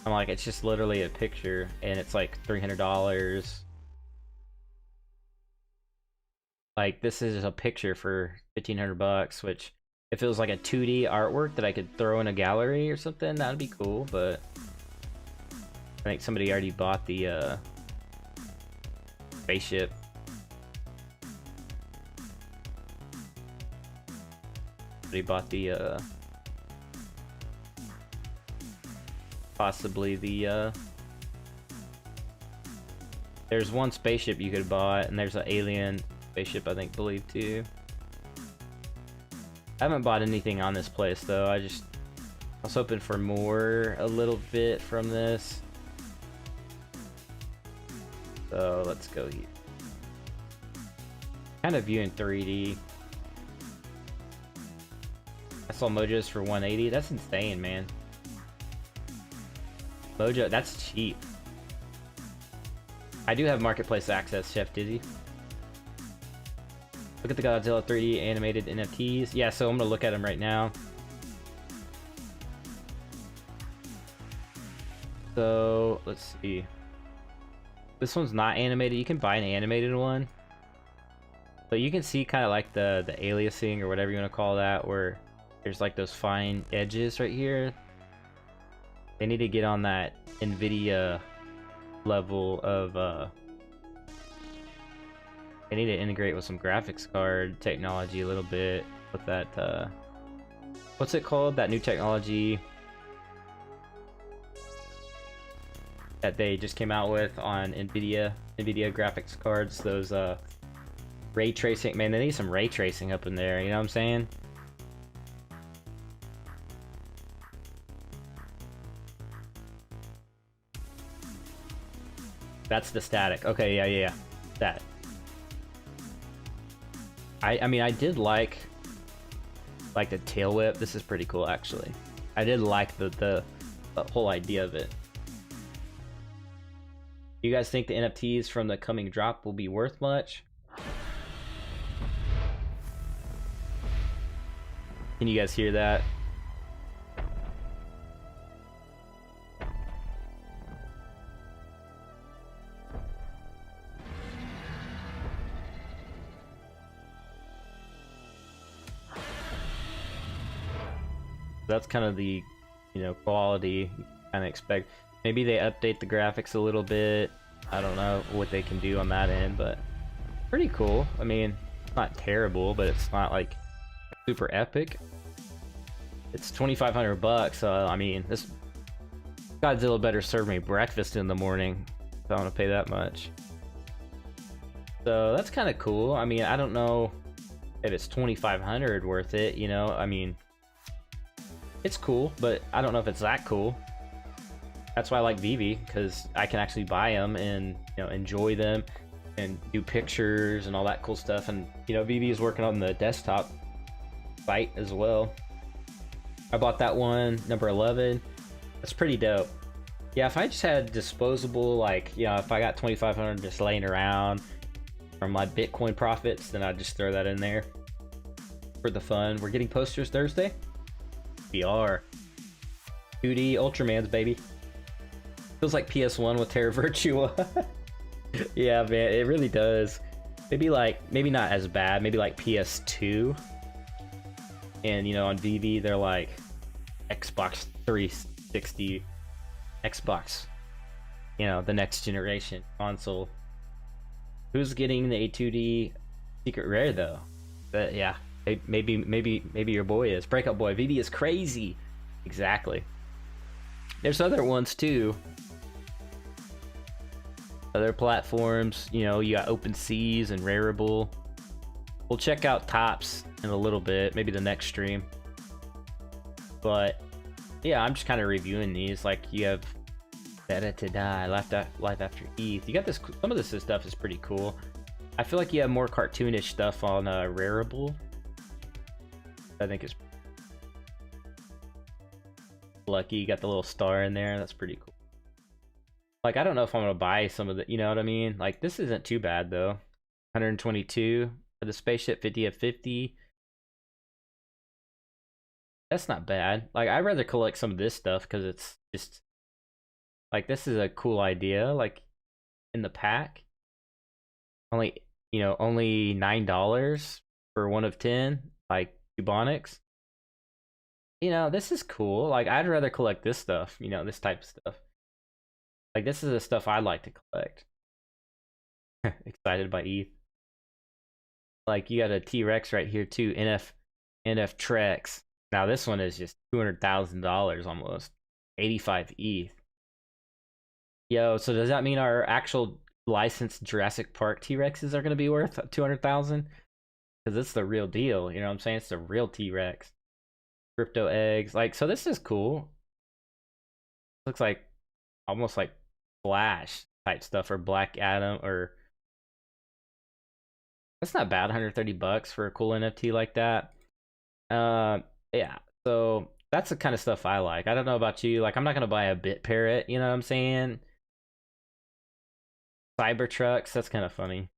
I'm like, it's just literally a picture, and it's like $300. Like, this is a picture for $1,500, which if it was like a 2D artwork that I could throw in a gallery or something, that'd be cool. But I think somebody already bought the spaceship. They bought the possibly the there's one spaceship you could buy, and there's an alien spaceship, I believe too. I haven't bought anything on this place though. I was hoping for more a little bit from this. So let's go here. Kind of viewing 3D. I saw Mojo's for 180. That's insane, man. Mojo, that's cheap. I do have marketplace access, Chef Dizzy. Look at the Godzilla 3D animated NFTs. Yeah, so I'm gonna look at them right now. So let's see. This one's not animated. You can buy an animated one, but you can see kind of like the aliasing or whatever you want to call that, where there's like those fine edges right here. They need to get on that NVIDIA level of they need to integrate with some graphics card technology a little bit with that what's it called, that new technology that they just came out with on NVIDIA graphics cards, those ray tracing. Man, they need some ray tracing up in there, you know what I'm saying? That's the static. Okay, yeah. That. I mean, I did like the tail whip. This is pretty cool, actually. I did like the whole idea of it. You guys think the NFTs from the coming drop will be worth much? Can you guys hear that? That's kind of the, you know, quality you kind of expect. Maybe they update the graphics a little bit. I don't know what they can do on that end, but pretty cool. I mean, it's not terrible, but it's not like super epic. It's $2,500, so I mean, this Godzilla better serve me breakfast in the morning if I want to pay that much. So that's kind of cool. I mean, I don't know if it's 2,500 worth it, you know? I mean, it's cool, but I don't know if it's that cool. That's why I like VeVe, because I can actually buy them and, you know, enjoy them and do pictures and all that cool stuff. And, you know, VeVe is working on the desktop site as well. I bought that one, number 11. That's pretty dope. Yeah, if I just had disposable, like, you know, if I got 2,500 just laying around from my Bitcoin profits, then I'd just throw that in there for the fun. We're getting posters Thursday. We are. 2D Ultramans, baby. Feels like PS1 with Terra Virtua. Yeah, man, it really does. Maybe not as bad. Maybe like PS2. And, you know, on VeVe, they're like Xbox 360, Xbox, you know, the next generation console. Who's getting the A2D secret rare though? But yeah, maybe your boy is. Breakout Boy. VeVe is crazy. Exactly. There's other ones too. Other platforms, you know, you got OpenSeas and Rarible. We'll check out Tops in a little bit, maybe the next stream. But yeah, I'm just kind of reviewing these. Like, you have Better to Die, Life After ETH. You got this. Some of this stuff is pretty cool. I feel like you have more cartoonish stuff on Rarible. I think it's Lucky. You got the little star in there. That's pretty cool. Like, I don't know if I'm gonna buy some of the. You know what I mean? Like, this isn't too bad though. 122 for the spaceship. 50 of 50. That's not bad. Like, I'd rather collect some of this stuff because it's just like, this is a cool idea. Like, in the pack, only $9 for 1 of 10. Like, Bubonics. You know, this is cool. Like, I'd rather collect this stuff. You know, this type of stuff. Like, this is the stuff I'd like to collect. Excited by ETH. Like, you got a T-Rex right here too. NF Trex. Now this one is just $200,000 almost. 85 ETH. Yo, so does that mean our actual licensed Jurassic Park T-Rexes are going to be worth 200,000? Because it's the real deal. You know what I'm saying? It's the real T-Rex. Crypto eggs. Like, so this is cool. Looks like almost like Flash type stuff, or Black Adam, or that's not bad. 130 bucks for a cool NFT like that. Yeah, so that's the kind of stuff I like. I don't know about you. Like, I'm not gonna buy a Bit Parrot, you know what I'm saying? Cybertrucks, that's kind of funny.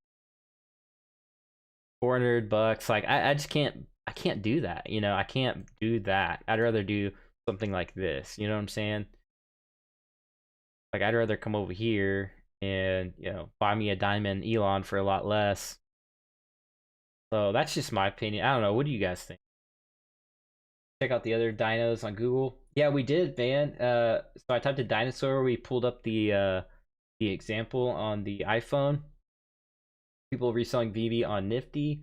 400 bucks. Like, I just can't do that, you know. I can't do that. I'd rather do something like this, you know what I'm saying? Like, I'd rather come over here and, you know, buy me a diamond Elon for a lot less. So that's just my opinion. I don't know. What do you guys think? Check out the other dinos on Google. Yeah, we did, man. So I typed in dinosaur. We pulled up the example on the iPhone. People reselling VeVe on Nifty.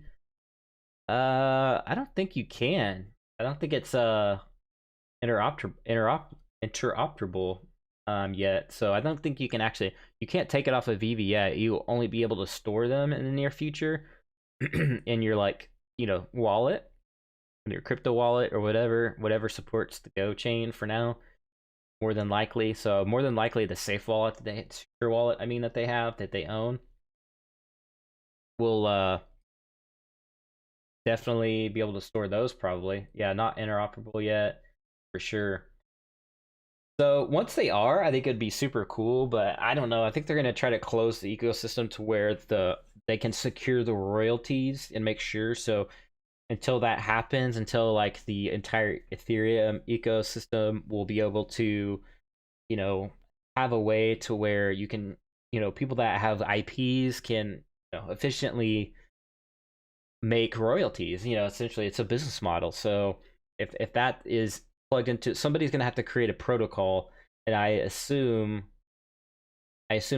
I don't think you can. I don't think it's interoperable yet. So I don't think you can actually. You can't take it off of VeVe yet. You'll only be able to store them in the near future in your, like, you know, wallet, your crypto wallet, or whatever supports the Go chain for now. More than likely. So more than likely, the safe wallet secure wallet, I mean, that they have, that they own, will definitely be able to store those probably. Yeah, not interoperable yet for sure. So once they are, I think it'd be super cool, but I don't know. I think they're gonna try to close the ecosystem to where they can secure the royalties and make sure. So until that happens, until like the entire Ethereum ecosystem will be able to, you know, have a way to where you can, you know, people that have IPs can, you know, efficiently make royalties. You know, essentially it's a business model. So if that is plugged into, somebody's going to have to create a protocol, and I assume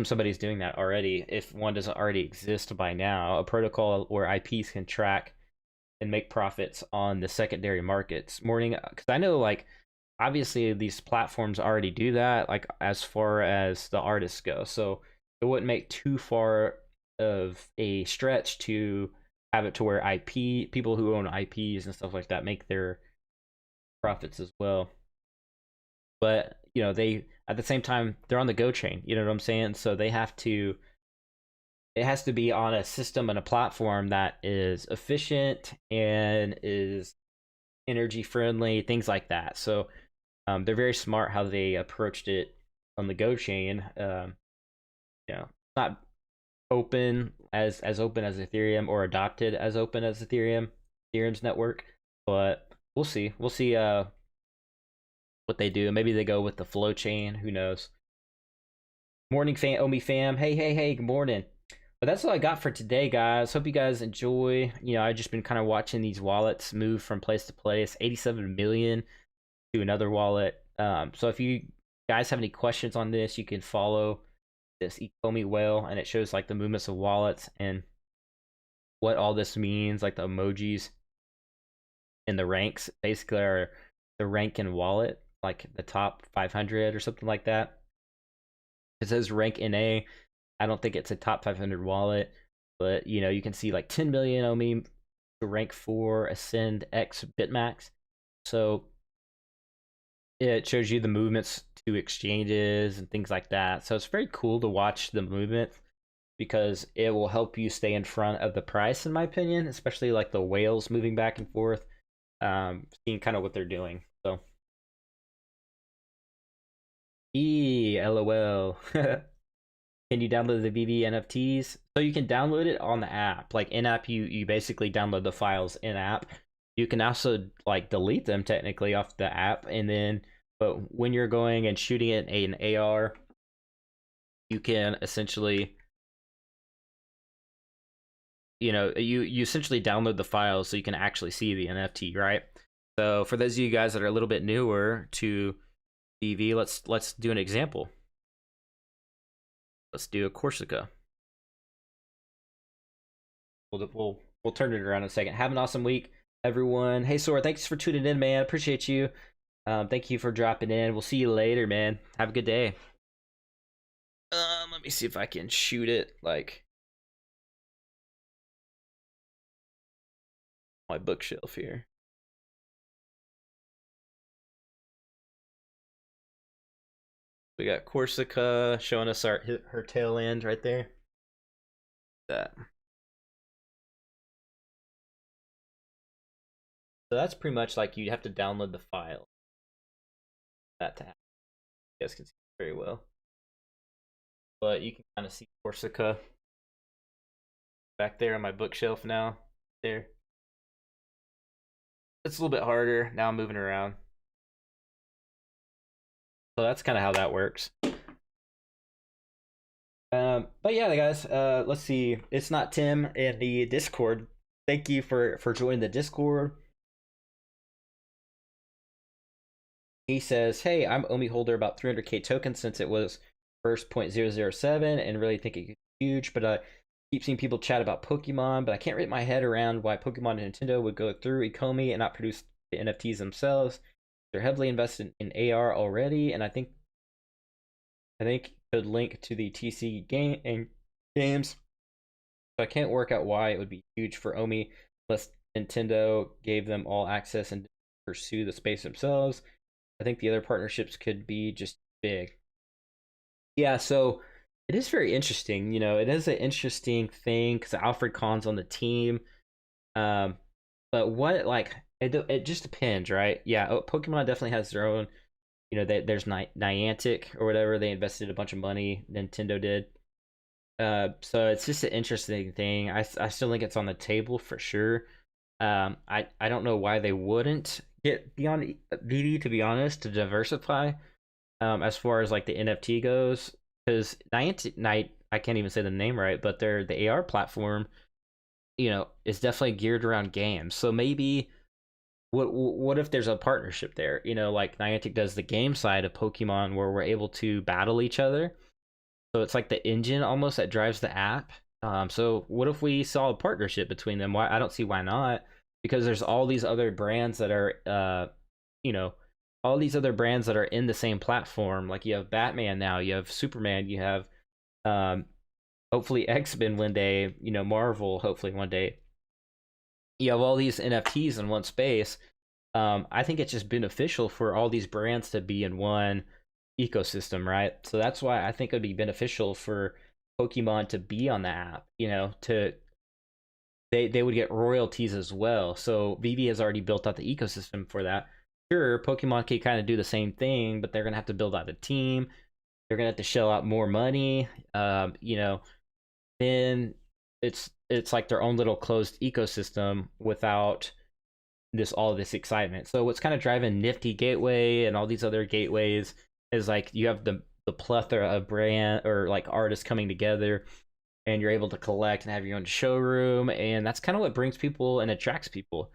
somebody's doing that already, if one doesn't already exist by now, a protocol where IPs can track and make profits on the secondary markets. Because I know, like, obviously these platforms already do that, like, as far as the artists go. So it wouldn't make too far of a stretch to have it to where people who own IPs and stuff like that make their profits as well. But they at the same time they're on the Go chain. You know what I'm saying? So they have to. It has to be on a system and a platform that is efficient and is energy friendly, things like that. So they're very smart how they approached it on the Go chain. Not open as open as Ethereum or adopted as open as Ethereum's network, but we'll see. We'll see what they do. Maybe they go with the flow chain. Who knows? Morning, OMI fam. Hey, good morning. But that's all I got for today, guys. Hope you guys enjoy. I've just been kind of watching these wallets move from place to place. 87 million to another wallet. So if you guys have any questions on this, you can follow this ECOMI whale, and it shows like the movements of wallets and what all this means, like the emojis and the ranks basically are the rank in wallet, like the top 500 or something like that. It says rank NA. I don't think it's a top 500 wallet, but you can see like 10 million OMI to rank 4 Ascend X Bitmax. So it shows you the movements to exchanges and things like that. So it's very cool to watch the movement because it will help you stay in front of the price, in my opinion, especially like the whales moving back and forth, seeing kind of what they're doing. So, LOL. Can you download the VeVe NFTs? So you can download it on the app. Like in-app, you basically download the files in-app. You can also like delete them technically off the app, and then but when you're going and shooting it in an AR, you can essentially you essentially download the files so you can actually see the NFT, right? So for those of you guys that are a little bit newer to VeVe, let's do an example. Let's do a Corsica. We'll turn it around in a second. Have an awesome week, everyone. Hey, Sora, thanks for tuning in, man. Appreciate you. Thank you for dropping in. We'll see you later, man. Have a good day. Let me see if I can shoot it like my bookshelf here. We got Corsica showing us her tail end right there. That. So that's pretty much like you have to download the file. That to happen. You guys can see it very well. But you can kind of see Corsica back there on my bookshelf now. There. It's a little bit harder. Now I'm moving around. So that's kind of how that works. But yeah, guys, let's see. It's not Tim in the Discord. Thank you for joining the Discord. He says, hey, I'm OMI holder about 300k tokens since it was first 0.007 and really think it's huge, but I keep seeing people chat about Pokemon, but I can't wrap my head around why Pokemon and Nintendo would go through ECOMI and not produce the NFTs themselves. They're heavily invested in AR already, and I think could link to the TC game and games. So I can't work out why it would be huge for OMI unless Nintendo gave them all access and pursue the space themselves. I think the other partnerships could be just big. Yeah, so it is very interesting. It is an interesting thing because Alfred Kahn's on the team. But what, like, it just depends, right? Yeah, Pokemon definitely has their own. There's Niantic or whatever. They invested a bunch of money. Nintendo did. So it's just an interesting thing. I still think it's on the table for sure. I don't know why they wouldn't get beyond VeVe, to be honest, to diversify. As far as like the NFT goes, because Niantic, I can't even say the name right, but the AR platform, is definitely geared around games. So maybe what if there's a partnership there? Like Niantic does the game side of Pokemon where we're able to battle each other. So it's like the engine almost that drives the app. So what if we saw a partnership between them? I don't see why not, because there's all these other brands that are, all these other brands that are in the same platform. Like you have Batman now, you have Superman, you have hopefully X-Men one day, you know, Marvel hopefully one day. You have all these NFTs in one space. I think it's just beneficial for all these brands to be in one ecosystem, right? So that's why I think it would be beneficial for Pokemon to be on the app, you know, to they would get royalties as well. So VeVe has already built out the ecosystem for that. Sure, Pokemon can kind of do the same thing, but they're gonna have to build out a team. They're gonna have to shell out more money. You know, then it's like their own little closed ecosystem without all this excitement. So what's kind of driving Nifty Gateway and all these other gateways is like you have the plethora of brand or like artists coming together, and you're able to collect and have your own showroom, and that's kind of what brings people and attracts people.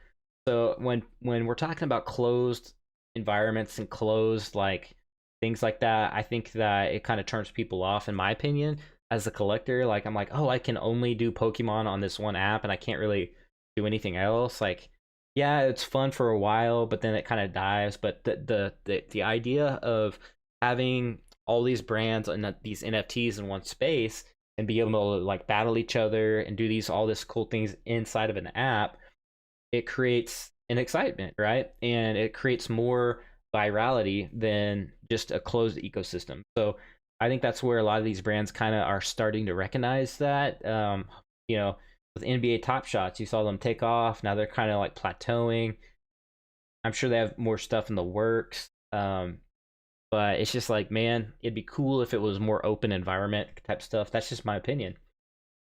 So when we're talking about closed environments and closed like things like that, I think that it kind of turns people off, in my opinion, as a collector. Like I'm like, oh, I can only do Pokemon on this one app and I can't really do anything else. Like, yeah, it's fun for a while, but then it kind of dies. But the idea of having all these brands and these NFTs in one space and be able to like battle each other and do all this cool things inside of an app, it creates an excitement, right? And it creates more virality than just a closed ecosystem. So I think that's where a lot of these brands kind of are starting to recognize that. You know, with NBA Top Shots, you saw them take off. Now they're kind of like plateauing. I'm sure they have more stuff in the works. But it's just like, man, it'd be cool if it was more open environment type stuff. That's just my opinion.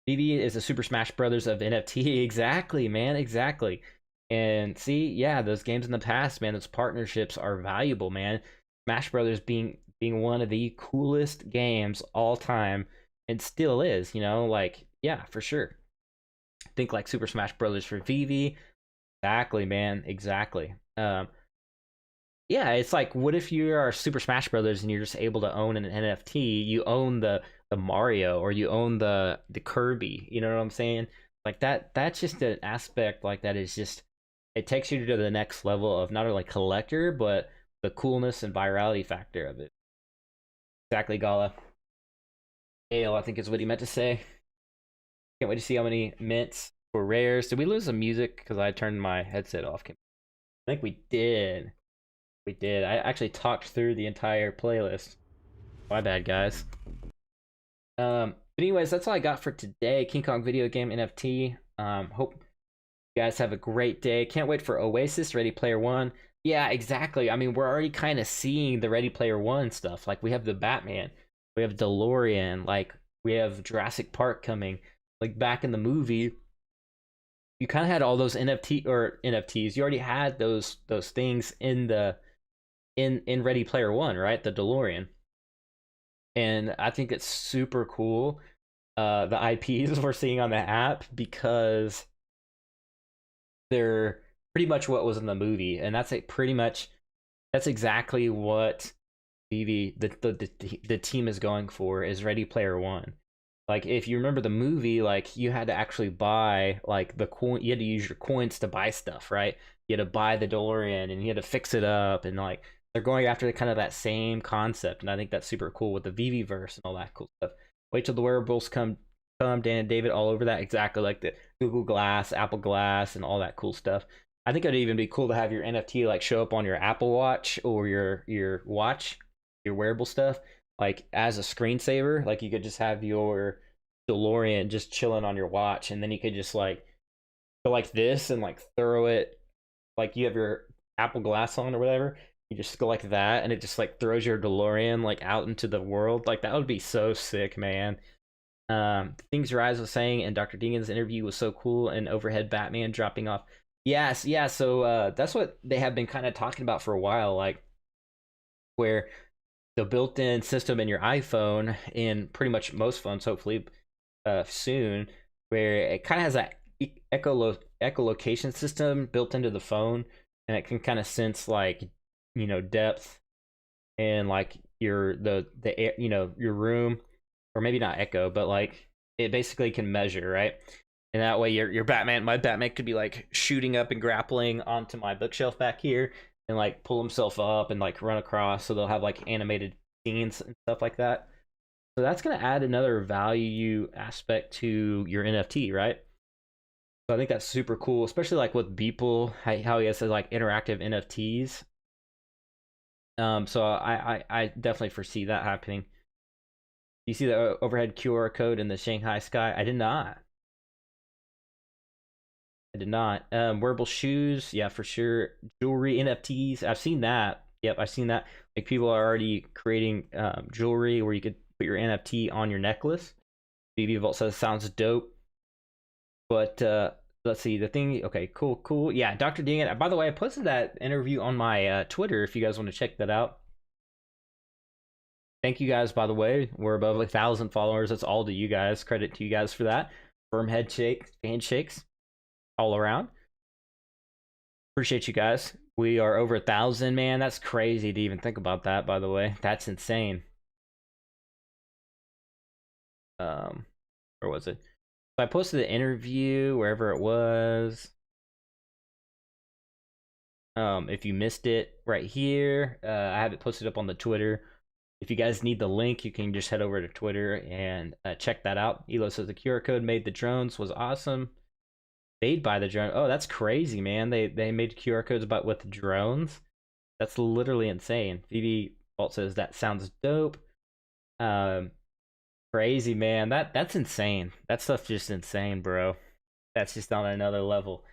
VeVe is a Super Smash Brothers of NFT. Exactly, man, exactly. And see, yeah, those games in the past, man, those partnerships are valuable, man. Smash Brothers being one of the coolest games all time, and still is, you know, like, yeah, for sure. Think like Super Smash Brothers for VeVe. Exactly, man, exactly. Yeah, it's like, what if you are Super Smash Brothers and you're just able to own an NFT? You own the Mario, or you own the Kirby. You know what I'm saying? Like that's just an aspect like that is just, it takes you to the next level of not only collector but the coolness and virality factor of it. Exactly, Gala. Ale, I think is what he meant to say. Can't wait to see how many mints for rares. Did we lose the music because I turned my headset off? I think we did. We did. I actually talked through the entire playlist. My bad, guys. But anyways, that's all I got for today. King Kong video game NFT. Hope you guys have a great day. Can't wait for Oasis, Ready Player One. Yeah, exactly. I mean, we're already kind of seeing the Ready Player One stuff. Like, we have the Batman, we have DeLorean, like, we have Jurassic Park coming. Like, back in the movie, you kind of had all those NFTs. You already had those things in Ready Player One, right? The DeLorean. And I think it's super cool, the IPs we're seeing on the app, because they're pretty much what was in the movie, and that's exactly what the team is going for, is Ready Player One. Like, if you remember the movie, like, you had to actually buy like the coin. You had to use your coins to buy stuff, right? You had to buy the DeLorean and you had to fix it up, and like, they're going after kind of that same concept, and I think that's super cool with the VeVe verse and all that cool stuff. Wait till the wearables come, Dan and David, all over that, exactly like the Google Glass, Apple Glass, and all that cool stuff. I think it'd even be cool to have your NFT like show up on your Apple Watch or your watch, your wearable stuff, like as a screensaver. Like, you could just have your DeLorean just chilling on your watch, and then you could just like go like this and like throw it, like you have your Apple Glass on or whatever. You just go like that, and it just like throws your DeLorean like out into the world. Like, that would be so sick, man. Things Rise was saying, and Dr. Deegan's interview was so cool, and overhead Batman dropping off. Yes, yeah. So that's what they have been kind of talking about for a while, like, where the built-in system in your iPhone, and pretty much most phones, hopefully soon, where it kind of has that echolocation system built into the phone, and it can kind of sense like, you know, depth and like your you know, your room, or maybe not echo, but like it basically can measure, right? And that way your my Batman could be like shooting up and grappling onto my bookshelf back here, and like pull himself up and like run across, so they'll have like animated scenes and stuff like that. So that's going to add another value aspect to your NFT, right? So I think that's super cool, especially like with Beeple, how he has like interactive NFTs. So I definitely foresee that happening. You see the overhead QR code in the Shanghai sky? I did not. I did not. Wearable shoes, yeah, for sure. Jewelry NFTs, I've seen that. Yep, I've seen that. Like people are already creating jewelry where you could put your NFT on your necklace. VeVe Vault says sounds dope. But let's see the thing. Okay, cool. Yeah, Dr. Ding it. By the way, I posted that interview on my Twitter if you guys want to check that out. Thank you guys, by the way. We're above 1,000 followers. That's all to you guys. Credit to you guys for that. Firm handshakes all around. Appreciate you guys. We are over 1,000, man. That's crazy to even think about that, by the way. That's insane. Where was it? So I posted the interview wherever it was. If you missed it, right here. I have it posted up on the Twitter. If you guys need the link, you can just head over to Twitter and check that out. Elo says the QR code made the drones was awesome. Made by the drone. Oh, that's crazy, man. They made QR codes with drones. That's literally insane. VeVe Vault says that sounds dope. Crazy, man. That's insane. That stuff's just insane, bro. That's just on another level.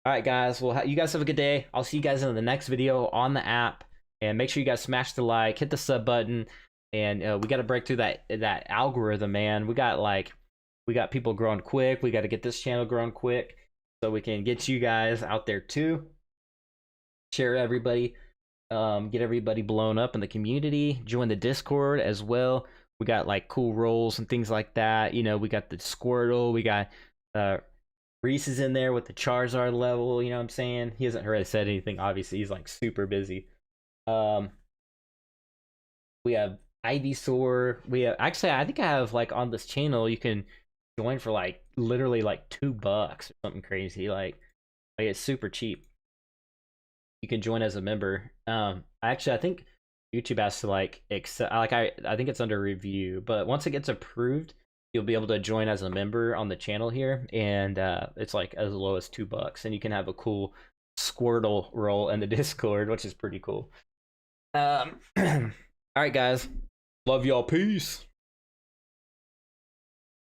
All right, guys. Well, you guys have a good day. I'll see you guys in the next video on the app. And make sure you guys smash the like, hit the sub button, and we got to break through that algorithm, man. We got people growing quick. We got to get this channel growing quick so we can get you guys out there too. Share everybody, get everybody blown up in the community. Join the Discord as well. We got like cool roles and things like that. You know, we got the Squirtle. We got Reese is in there with the Charizard level. You know what I'm saying? He hasn't really said anything. Obviously, he's like super busy. We have Ivysaur. We have actually, I think I have like on this channel you can join for like literally like $2 or something crazy. Like it's super cheap. You can join as a member. Actually, I think YouTube has to like accept. Like I think it's under review, but once it gets approved, you'll be able to join as a member on the channel here, and it's like as low as $2, and you can have a cool Squirtle role in the Discord, which is pretty cool. All right, guys. Love y'all. Peace.